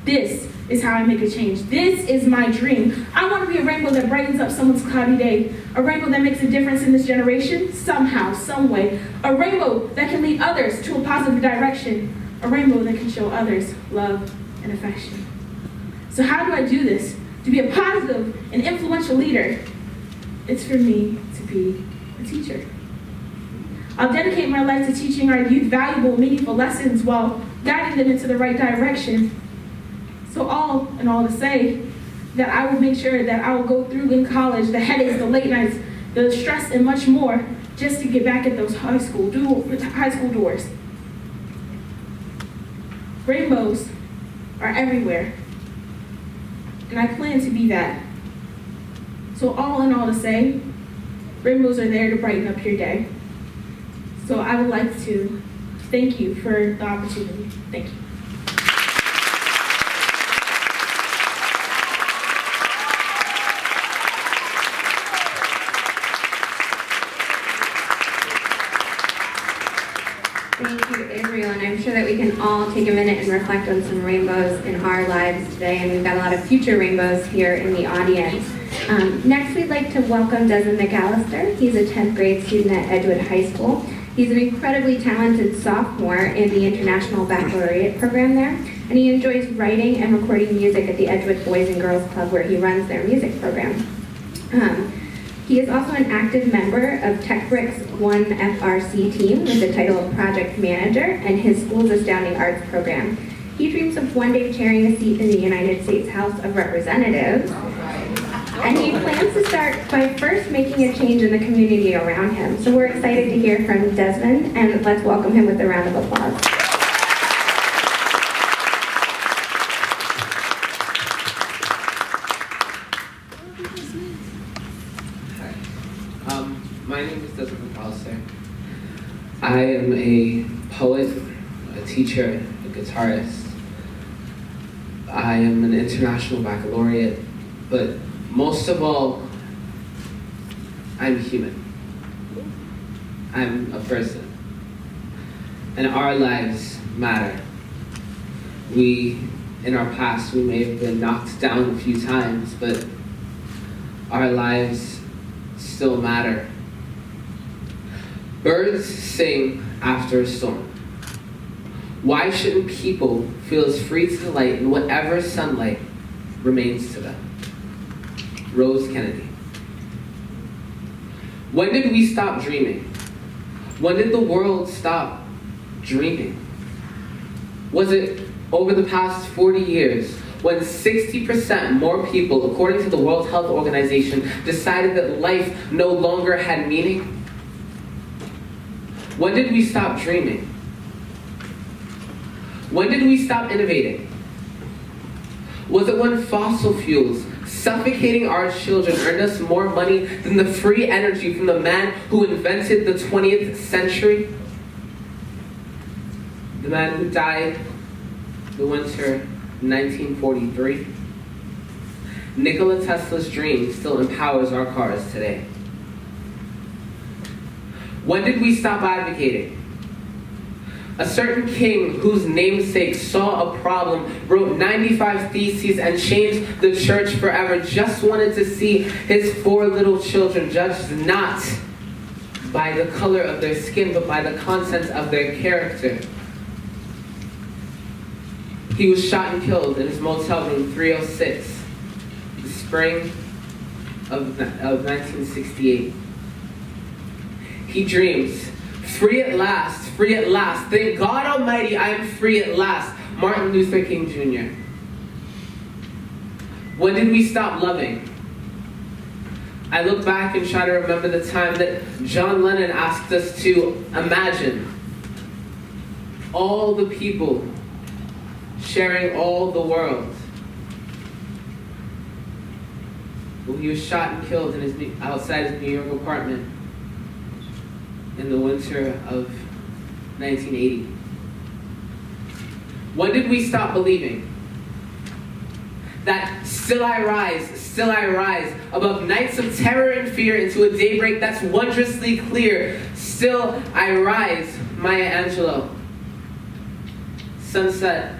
[SPEAKER 15] This is how I make a change. This is my dream. I want to be a rainbow that brightens up someone's cloudy day. A rainbow that makes a difference in this generation, somehow, some way. A rainbow that can lead others to a positive direction. A rainbow that can show others love and affection. So how do I do this? To be a positive and influential leader, it's for me to be a teacher. I'll dedicate my life to teaching our youth valuable, meaningful lessons while guiding them into the right direction. So all in all to say that I will make sure that I will go through in college, the headaches, the late nights, the stress, and much more, just to get back at those high school doors. Rainbows are everywhere, and I plan to be that. So all in all to say, rainbows are there to brighten up your day. So I would like to thank you for the opportunity. Thank you.
[SPEAKER 1] Thank you, Israel, and I'm sure that we can all take a minute and reflect on some rainbows in our lives today, and we've got a lot of future rainbows here in the audience. Next, we'd like to welcome Desmond McAllister. He's a 10th grade student at Edgewood High School. He's an incredibly talented sophomore in the International Baccalaureate program there, and he enjoys writing and recording music at the Edgewood Boys and Girls Club where he runs their music program. He is also an active member of TechBrick's 1FRC team with the title of Project Manager and his school's Astounding Arts program. He dreams of one day chairing a seat in the United States House of Representatives, and he plans to start by first making a change in the community around him. So we're excited to hear from Desmond, and let's welcome him with a round of applause.
[SPEAKER 16] My name is Desmond McAllister. I am a poet, a teacher, a guitarist. I am an international baccalaureate, but most of all, I'm human. I'm a person. And our lives matter. In our past, we may have been knocked down a few times, but our lives still matter. Birds sing after a storm. Why shouldn't people feel as free to delight in whatever sunlight remains to them? Rose Kennedy. When did we stop dreaming? When did the world stop dreaming? Was it over the past 40 years when 60% more people, according to the World Health Organization, decided that life no longer had meaning? When did we stop dreaming? When did we stop innovating? Was it when fossil fuels suffocating our children earned us more money than the free energy from the man who invented the 20th century? The man who died the winter of 1943? Nikola Tesla's dream still empowers our cars today. When did we stop advocating? A certain king whose namesake saw a problem, wrote 95 theses, and changed the church forever, just wanted to see his 4 little children judged not by the color of their skin, but by the contents of their character. He was shot and killed in his motel room 306, the spring of 1968. He dreams, free at last, free at last. Thank God Almighty, I am free at last. Martin Luther King Jr. When did we stop loving? I look back and try to remember the time that John Lennon asked us to imagine all the people sharing all the world. Well, he was shot and killed in outside his New York apartment in the winter of 1980. When did we stop believing that still I rise, above nights of terror and fear into a daybreak that's wondrously clear, still I rise, Maya Angelou. Sunset,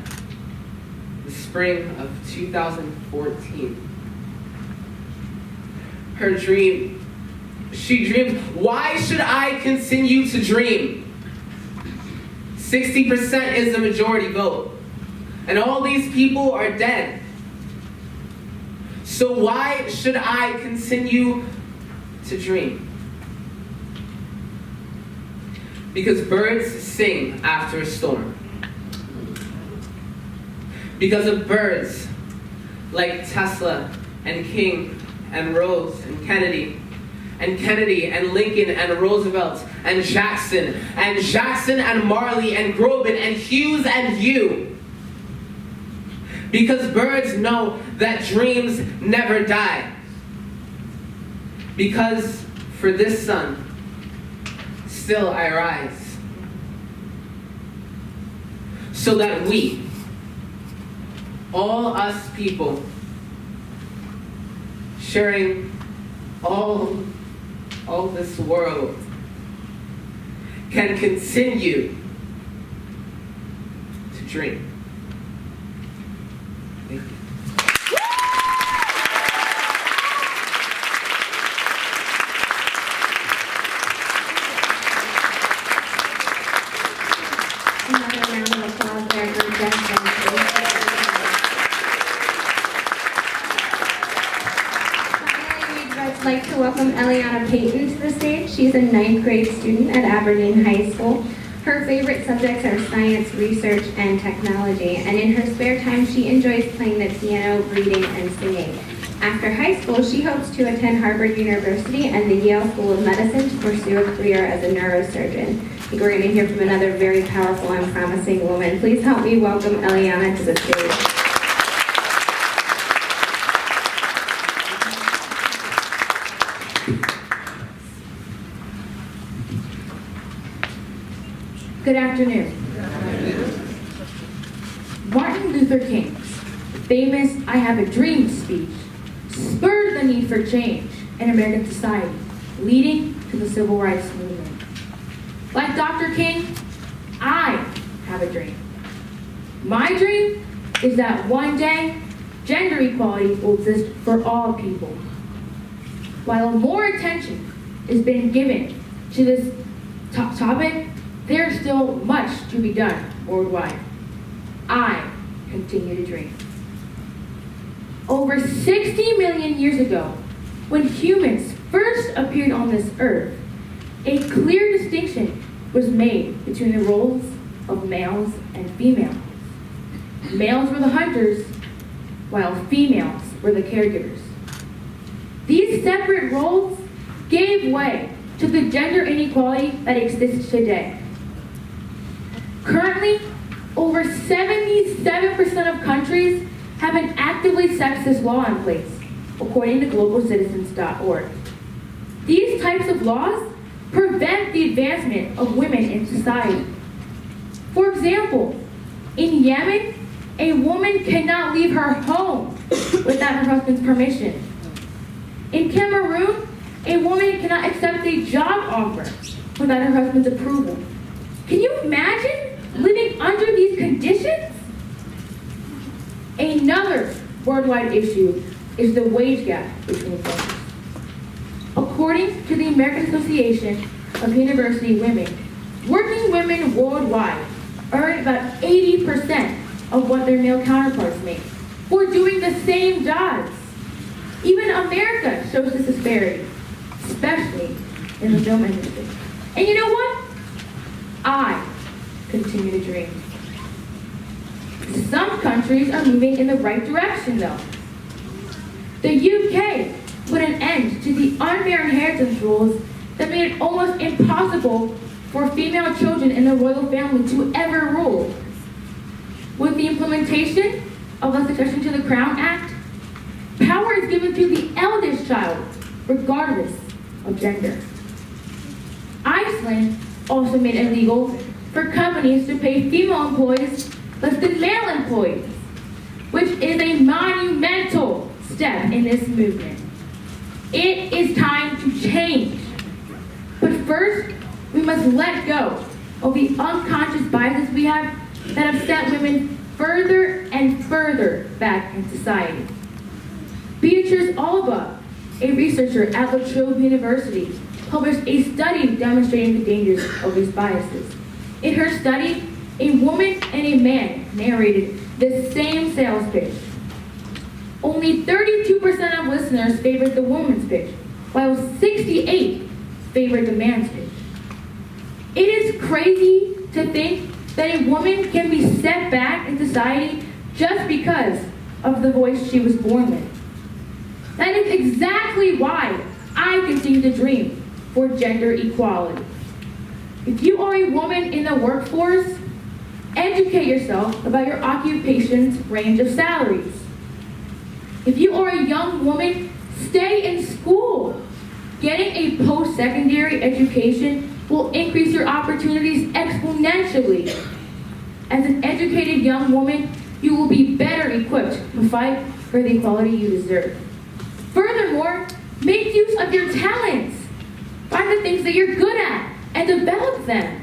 [SPEAKER 16] the spring of 2014. Her dream, she dreams, why should I continue to dream? 60% is the majority vote. And all these people are dead. So why should I continue to dream? Because birds sing after a storm. because of birds like Tesla and King and Rose and Kennedy and Lincoln and Roosevelt and Jackson and Marley and Groban and Hughes and you. Because birds know that dreams never die. Because for this sun, still I rise. So that we, all us people, sharing all this world, can continue to dream. Thank you.
[SPEAKER 1] Another round of applause there for Janice Grant. I'd like to welcome Eliana Payton to the stage. She's a 9th grade student at Aberdeen High School. Her favorite subjects are science, research, and technology, and in her spare time she enjoys playing the piano, reading, and singing. After high school, she hopes to attend Harvard University and the Yale School of Medicine to pursue a career as a neurosurgeon. I think we're going to hear from another very powerful and promising woman. Please help me welcome Eliana to the stage.
[SPEAKER 15] Good afternoon. Martin Luther King's famous "I Have a Dream" speech spurred the need for change in American society, leading to the Civil Rights Movement. Like Dr. King, I have a dream. My dream is that one day, gender equality will exist for all people. While more attention is being given to this topic, there's still much to be done worldwide. I continue to dream. Over 60 million years ago, when humans first appeared on this earth, a clear distinction was made between the roles of males and females. Males were the hunters, while females were the caregivers. These separate roles gave way to the gender inequality that exists today. Currently, over 77% of countries have an actively sexist law in place, according to globalcitizens.org. These types of laws prevent the advancement of women in society. For example, in Yemen, a woman cannot leave her home without her husband's permission. In Cameroon, a woman cannot accept a job offer without her husband's approval. Can you imagine living under these conditions? Another worldwide issue is the wage gap between sexes. According to the American Association of University Women, working women worldwide earn about 80% of what their male counterparts make for doing the same jobs. Even America shows this disparity, especially in the film industry. And you know what? I continue to dream. Some countries are moving in the right direction, though. The UK put an end to the unfair inheritance rules that made it almost impossible for female children in the royal family to ever rule. With the implementation of the Succession to the Crown Act, power is given to the eldest child, regardless of gender. Iceland also made it illegal for companies to pay female employees less than male employees, which is a monumental step in this movement. It is time to change. But first, we must let go of the unconscious biases we have that have set women further and further back in society. Beatrice Alba, a researcher at La Trobe University, published a study demonstrating the dangers of these biases. In her study, a woman and a man narrated the same sales pitch. Only 32% of listeners favored the woman's pitch, while 68% favored the man's pitch. It is crazy to think that a woman can be set back in society just because of the voice she was born with. That is exactly why I continue to dream for gender equality. If you are a woman in the workforce, educate yourself about your occupation's range of salaries. If you are a young woman, stay in school. Getting a post-secondary education will increase your opportunities exponentially. As an educated young woman, you will be better equipped to fight for the equality you deserve. Furthermore, make use of your talents. Find the things that you're good at and develop them.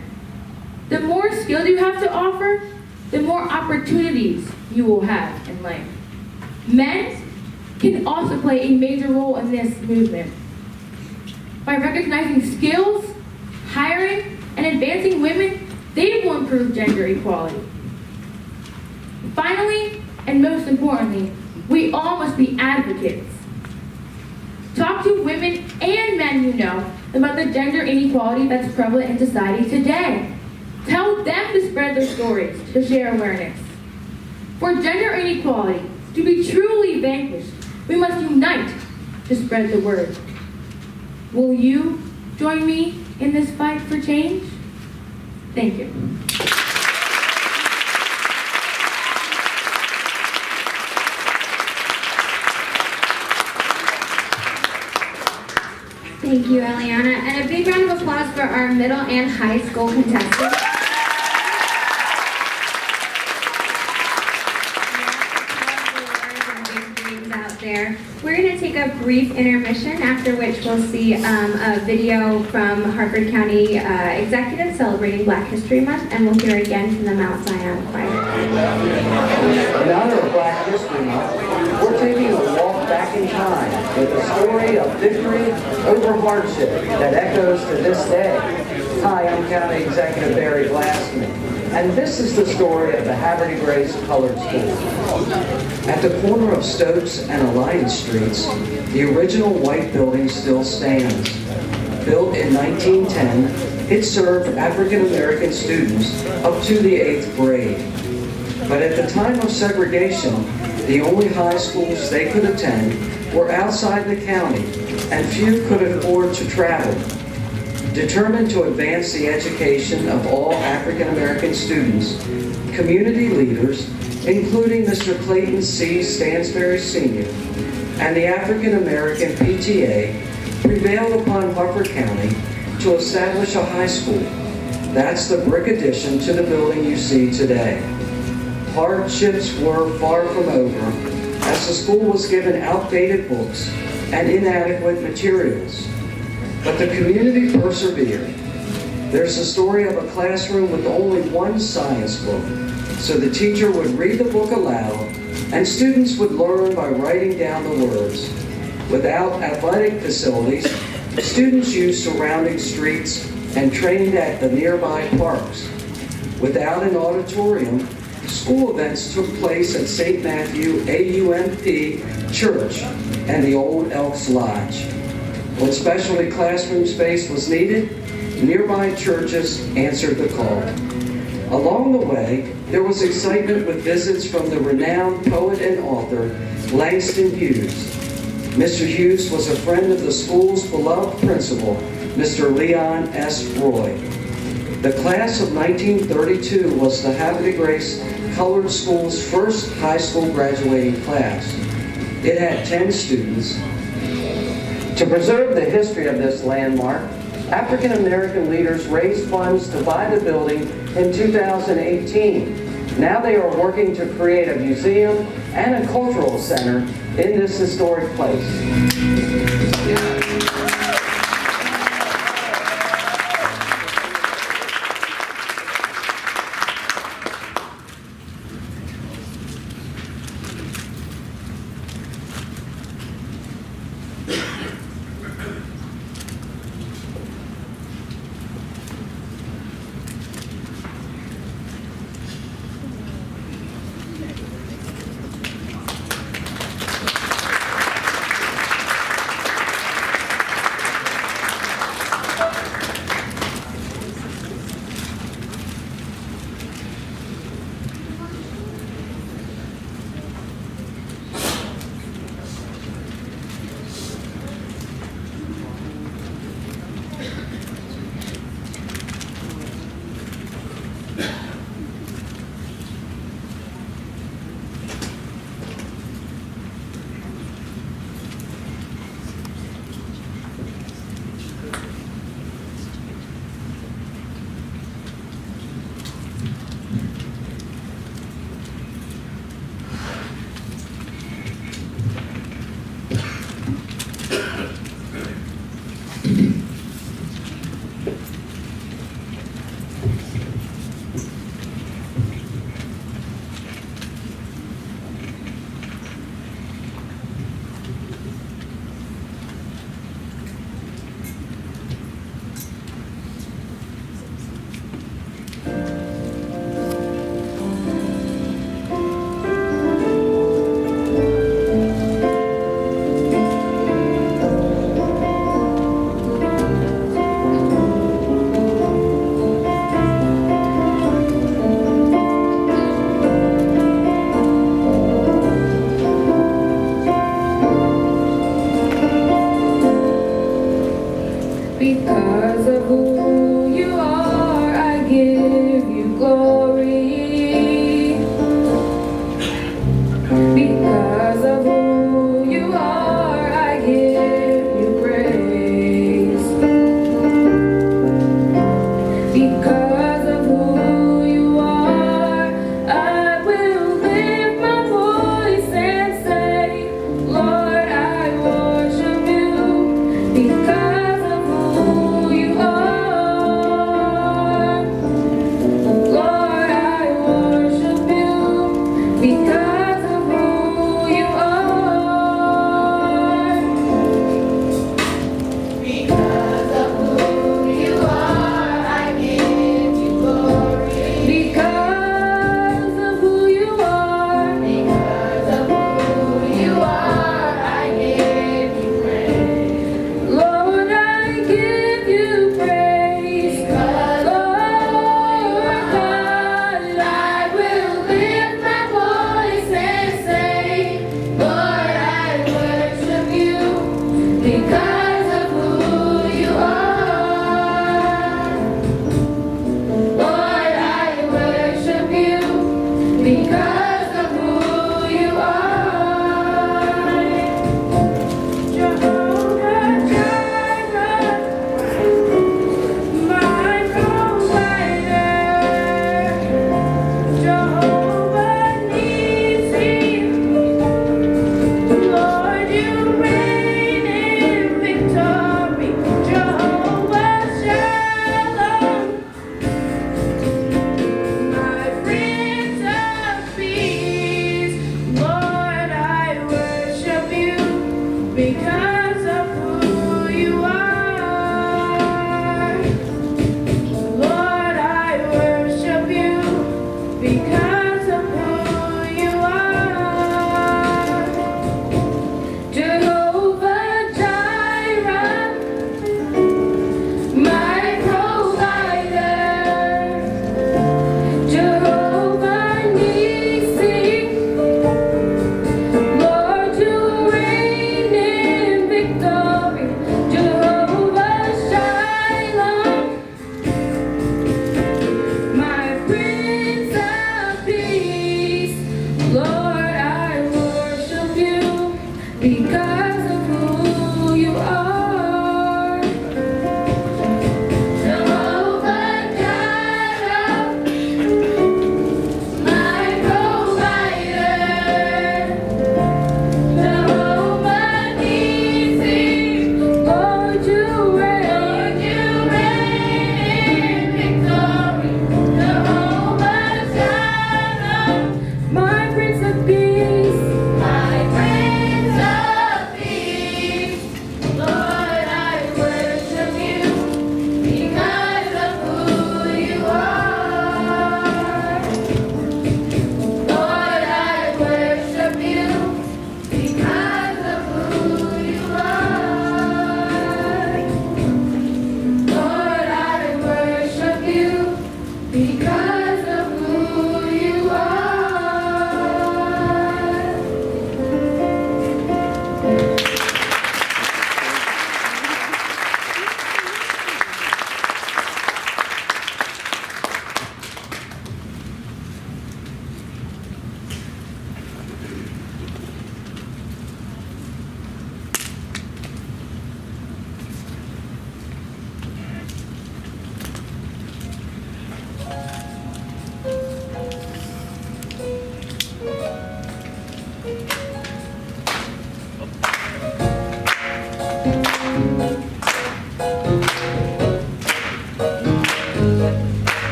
[SPEAKER 15] The more skills you have to offer, the more opportunities you will have in life. Men can also play a major role in this movement. By recognizing skills, hiring, and advancing women, they will improve gender equality. Finally, and most importantly, we all must be advocates. Talk to women and men you know about the gender inequality that's prevalent in society today. Tell them to spread their stories, to share awareness. For gender inequality to be truly vanquished, we must unite to spread the word. Will you join me in this fight for change? Thank you.
[SPEAKER 1] Thank you, Eliana. And a big round of applause for our middle and high school contestants. There. We're going to take a brief intermission, after which we'll see a video from Harford County executives celebrating Black History Month, and we'll hear again from the Mount Zion Choir.
[SPEAKER 3] In honor of Black History Month, we're taking a walk back in time with a story of victory over hardship that echoes to this day. Hi, I'm County Executive Barry Glassman, and this is the story of the Havre de Grace Colored School. At the corner of Stokes and Alliance Streets, the original white building still stands. Built in 1910, it served African American students up to the 8th grade. But at the time of segregation, the only high schools they could attend were outside the county, and few could afford to travel. Determined to advance the education of all African American students, community leaders, including Mr. Clayton C. Stansberry Sr. and the African American PTA, prevailed upon Harford County to establish a high school. That's the brick addition to the building you see today. Hardships were far from over, as the school was given outdated books and inadequate materials. But the community persevered. There's the story of a classroom with only one science book, so the teacher would read the book aloud, and students would learn by writing down the words. Without athletic facilities, students used surrounding streets and trained at the nearby parks. Without an auditorium, school events took place at St. Matthew AUMP Church and the Old Elks Lodge. When specialty classroom space was needed, nearby churches answered the call. Along the way, there was excitement with visits from the renowned poet and author, Langston Hughes. Mr. Hughes was a friend of the school's beloved principal, Mr. Leon S.Roye. The class of 1932 was the Havre de Grace Colored School's first high school graduating class. It had 10 students. To preserve the history of this landmark, African American leaders raised funds to buy the building in 2018. Now they are working to create a museum and a cultural center in this historic place.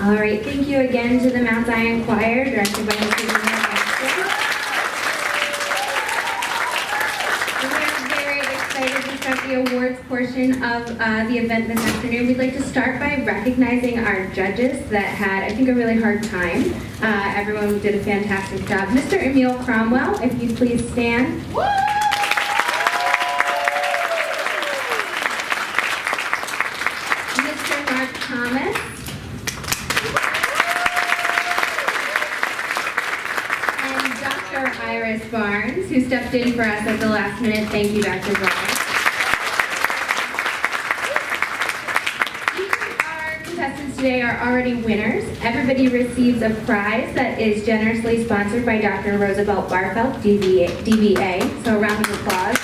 [SPEAKER 1] All right, thank you again to the Mount Zion Choir, directed by Mr. Langston. We're very excited to start the awards portion of the event this afternoon. We'd like to start by recognizing our judges that had, I think, a really hard time. Everyone did a fantastic job. Mr. Abel Cromwell, if you'd please stand. Mr. Mark Thomas. And Dr. Iris Barnes, who stepped in for us at the last minute. Thank you, Dr. Barnes. Our contestants today are already winners. Everybody receives a prize that is generously sponsored by Dr. Roosevelt Barfeld, DBA. So a round of applause.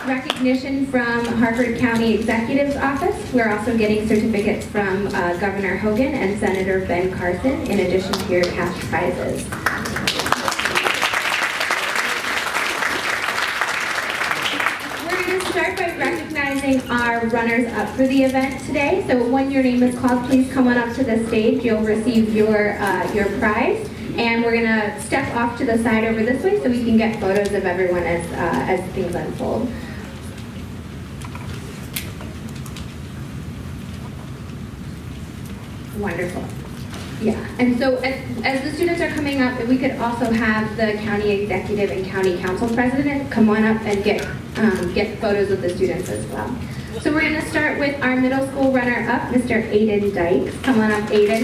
[SPEAKER 1] Recognition from Harford County Executive's Office. We're also getting certificates from Governor Hogan and Senator Ben Carson, in addition to your cash prizes. We're going to start by recognizing our runners-up for the event today. So when your name is called, please come on up to the stage. You'll receive your prize. And we're going to step off to the side over this way so we can get photos of everyone as things unfold. Wonderful. Yeah, and so as the students are coming up, we could also have the county executive and county council president come on up and get photos of the students as well. So we're going to start with our middle school runner-up, Mr. Aiden Dykes. Come on up, Aiden.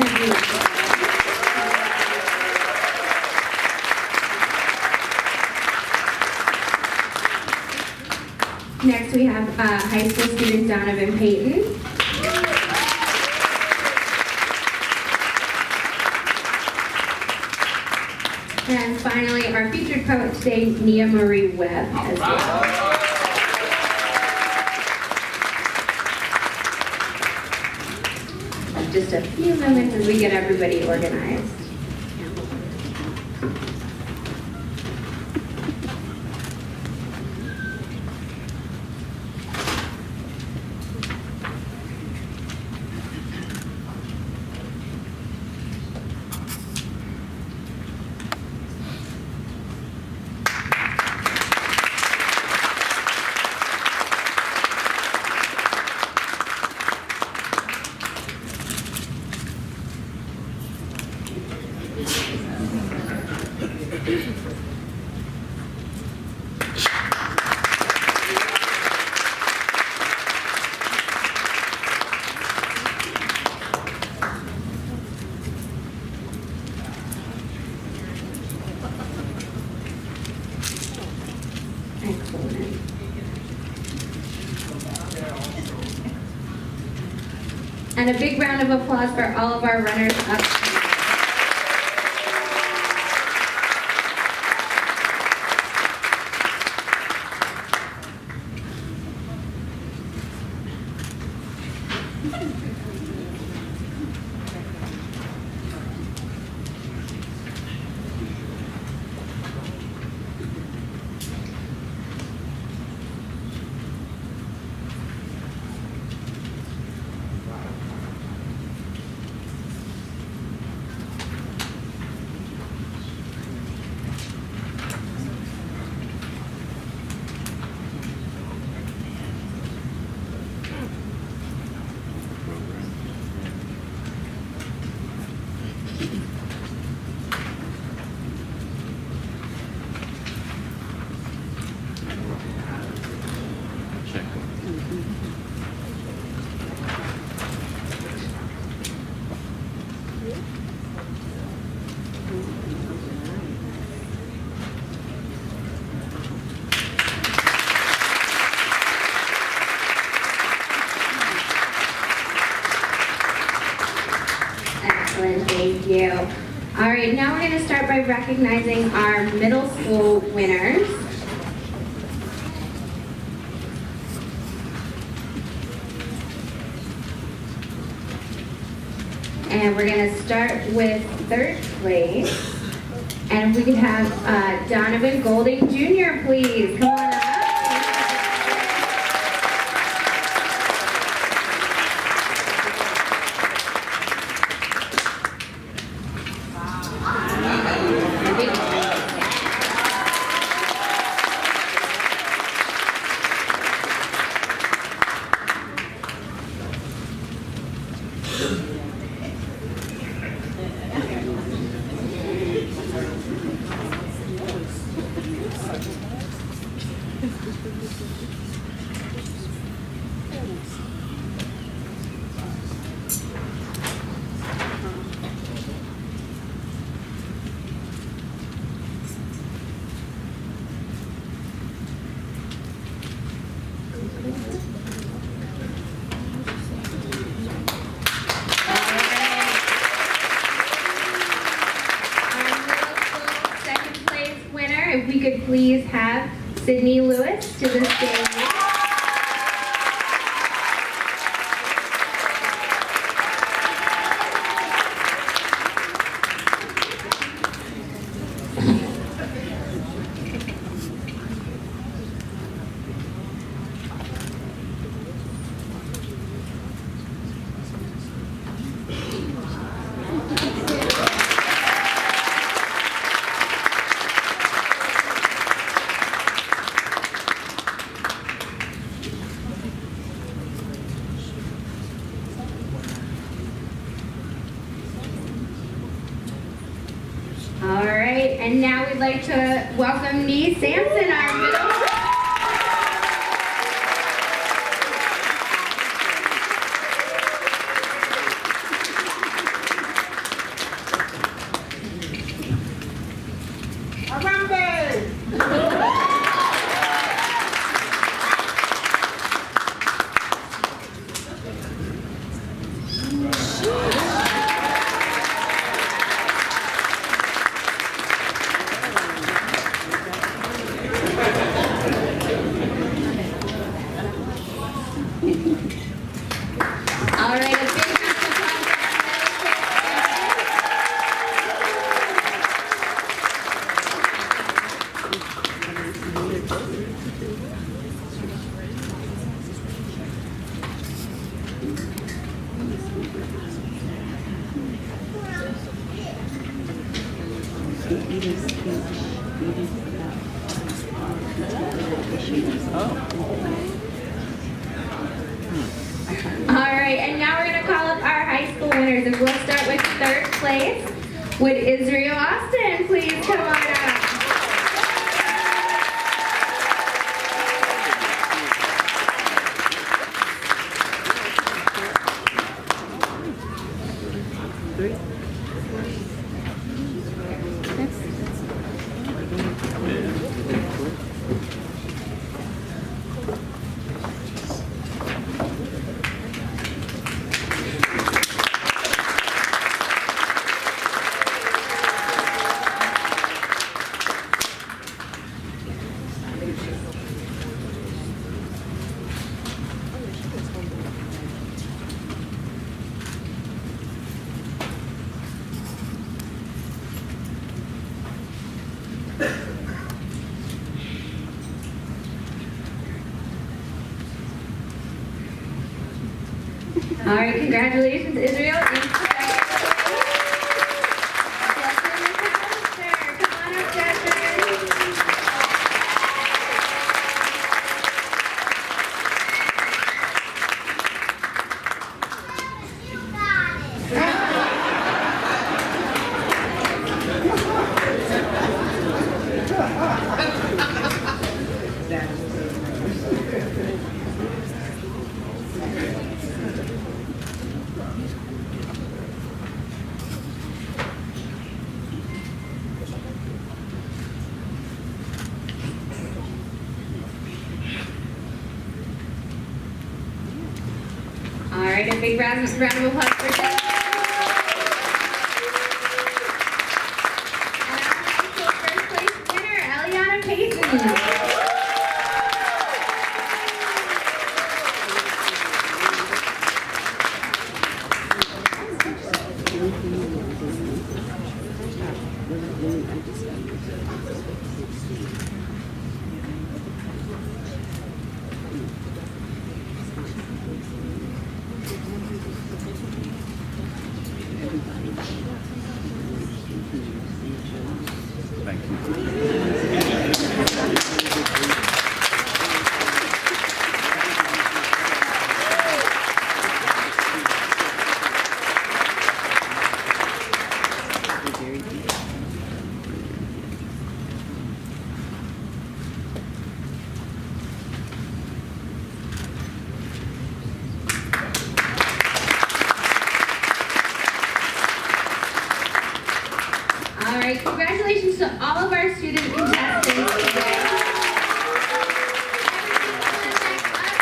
[SPEAKER 1] Next we have high school student Donovan Payton. And finally, our featured poet today, Nia Marie Webb, as well. Just a few moments as we get everybody organized. And a big round of applause for all of our runners up. Thank you. All right, now we're going to start by recognizing our middle school winners. And we're going to start with third place. And we could have Donovan Golding Jr., please. Come on up. If we could please have Sydney Lewis to the stage. All right, and now we'd like to welcome Nee Sampson, our middle. All right, and now we're going to call up our high school winners. If we'll start with third place, would Israel Austin please come on up? All right, congratulations, Israel. Come on up, All right, a big round of applause for Janice. And our high school first place winner, Eliana Payton. All right, congratulations to all of our student contestants today.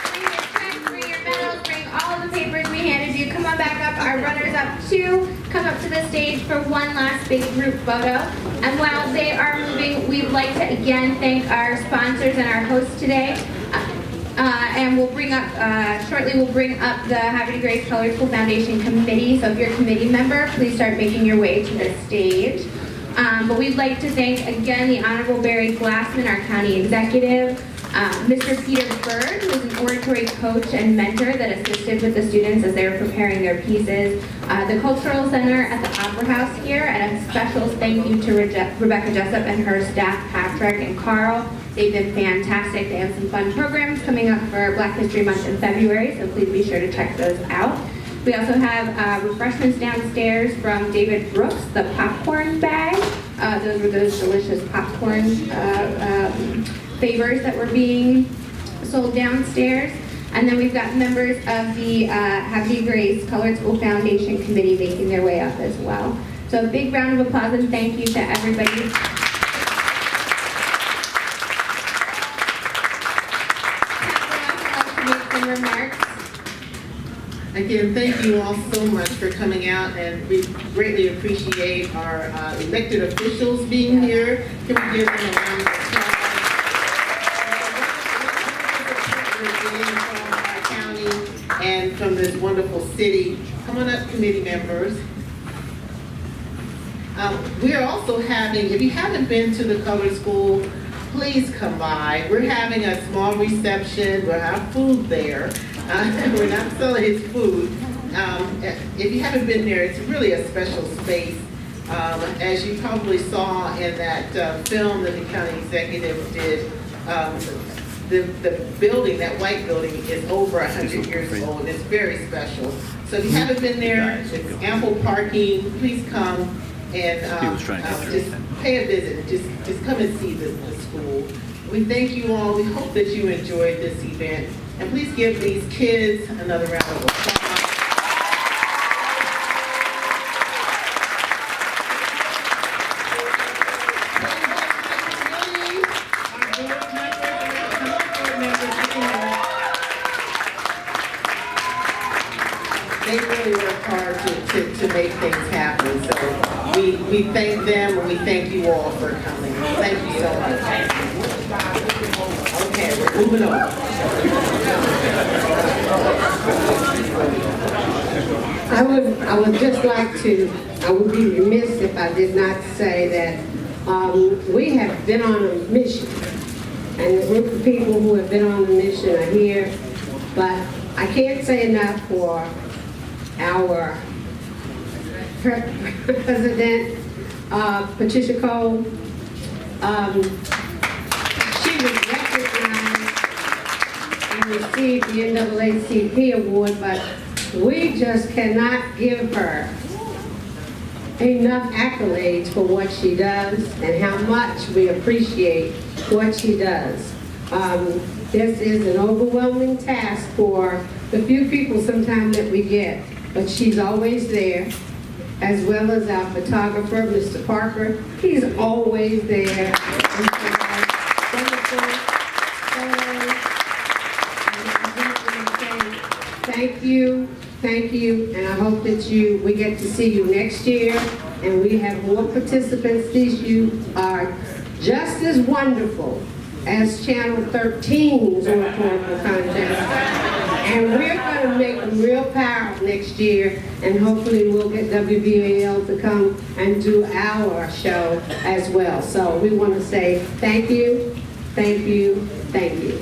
[SPEAKER 1] Bring your checks, bring your medals, bring all of the papers we handed you. Come on back up. Our runners-up too, come up to the stage for one last big group photo. And while they are moving, we'd like to again thank our sponsors and our hosts today. And we'll bring up, shortly we'll bring up the Havre de Grace Colored School Foundation Committee. So if you're a committee member, please start making your way to the stage. But we'd like to thank again the Honorable Barry Glassman, our county executive, Mr. Peter Bird, who is an oratory coach and mentor that assisted with the students as they were preparing their pieces, the Cultural Center at the Opera House here, and a special thank you to Rebecca Jessup and her staff, Patrick and Carl. They've been fantastic. They have some fun programs coming up for Black History Month in February, so please be sure to check those out. We also have refreshments downstairs from David Brooks, the popcorn bag. Those were those delicious popcorn favors that were being sold downstairs. And then we've got members of the Havre de Grace Colored School Foundation Committee making their way up as well. So a big round of applause and thank you to everybody.
[SPEAKER 4] Again, thank you all so much for coming out, and we greatly appreciate our elected officials being here. Can we give them a round of applause? From our county and from this wonderful city. Come on up, committee members. We are also having, if you haven't been to the colored school, please come by. We're having a small reception. We'll have food there. We're not selling his food. If you haven't been there, it's really a special space. As you probably saw in that film that the county executive did, the building, that white building, is over 100 years old. It's very special. So if you haven't been there, it's ample parking. Please come and just pay a visit. Just come and see the school. We thank you all. We hope that you enjoyed this event. And please give these kids another round of applause. They really work hard to make things happen. So we thank them and we thank you all for coming. Thank you so much. Okay, we're moving on.
[SPEAKER 17] I would just like to, I would be remiss if I did not say that we have been on a mission, and the group of people who have been on the mission are here, but I can't say enough for our President, Patricia Cole. She was recognized and received the NAACP award, but we just cannot give her enough accolades for what she does and how much we appreciate what she does. This is an overwhelming task for the few people sometimes that we get, but she's always there, as well as our photographer, Mr. Parker. He's always there. Thank you, and I hope that we get to see you next year, and we have more participants. You are just as wonderful as Channel 13's Oratorical contest, and we're going to make them real powerful next year, and hopefully we'll get WBAL to come and do our show as well. So we want to say thank you, thank you, thank you.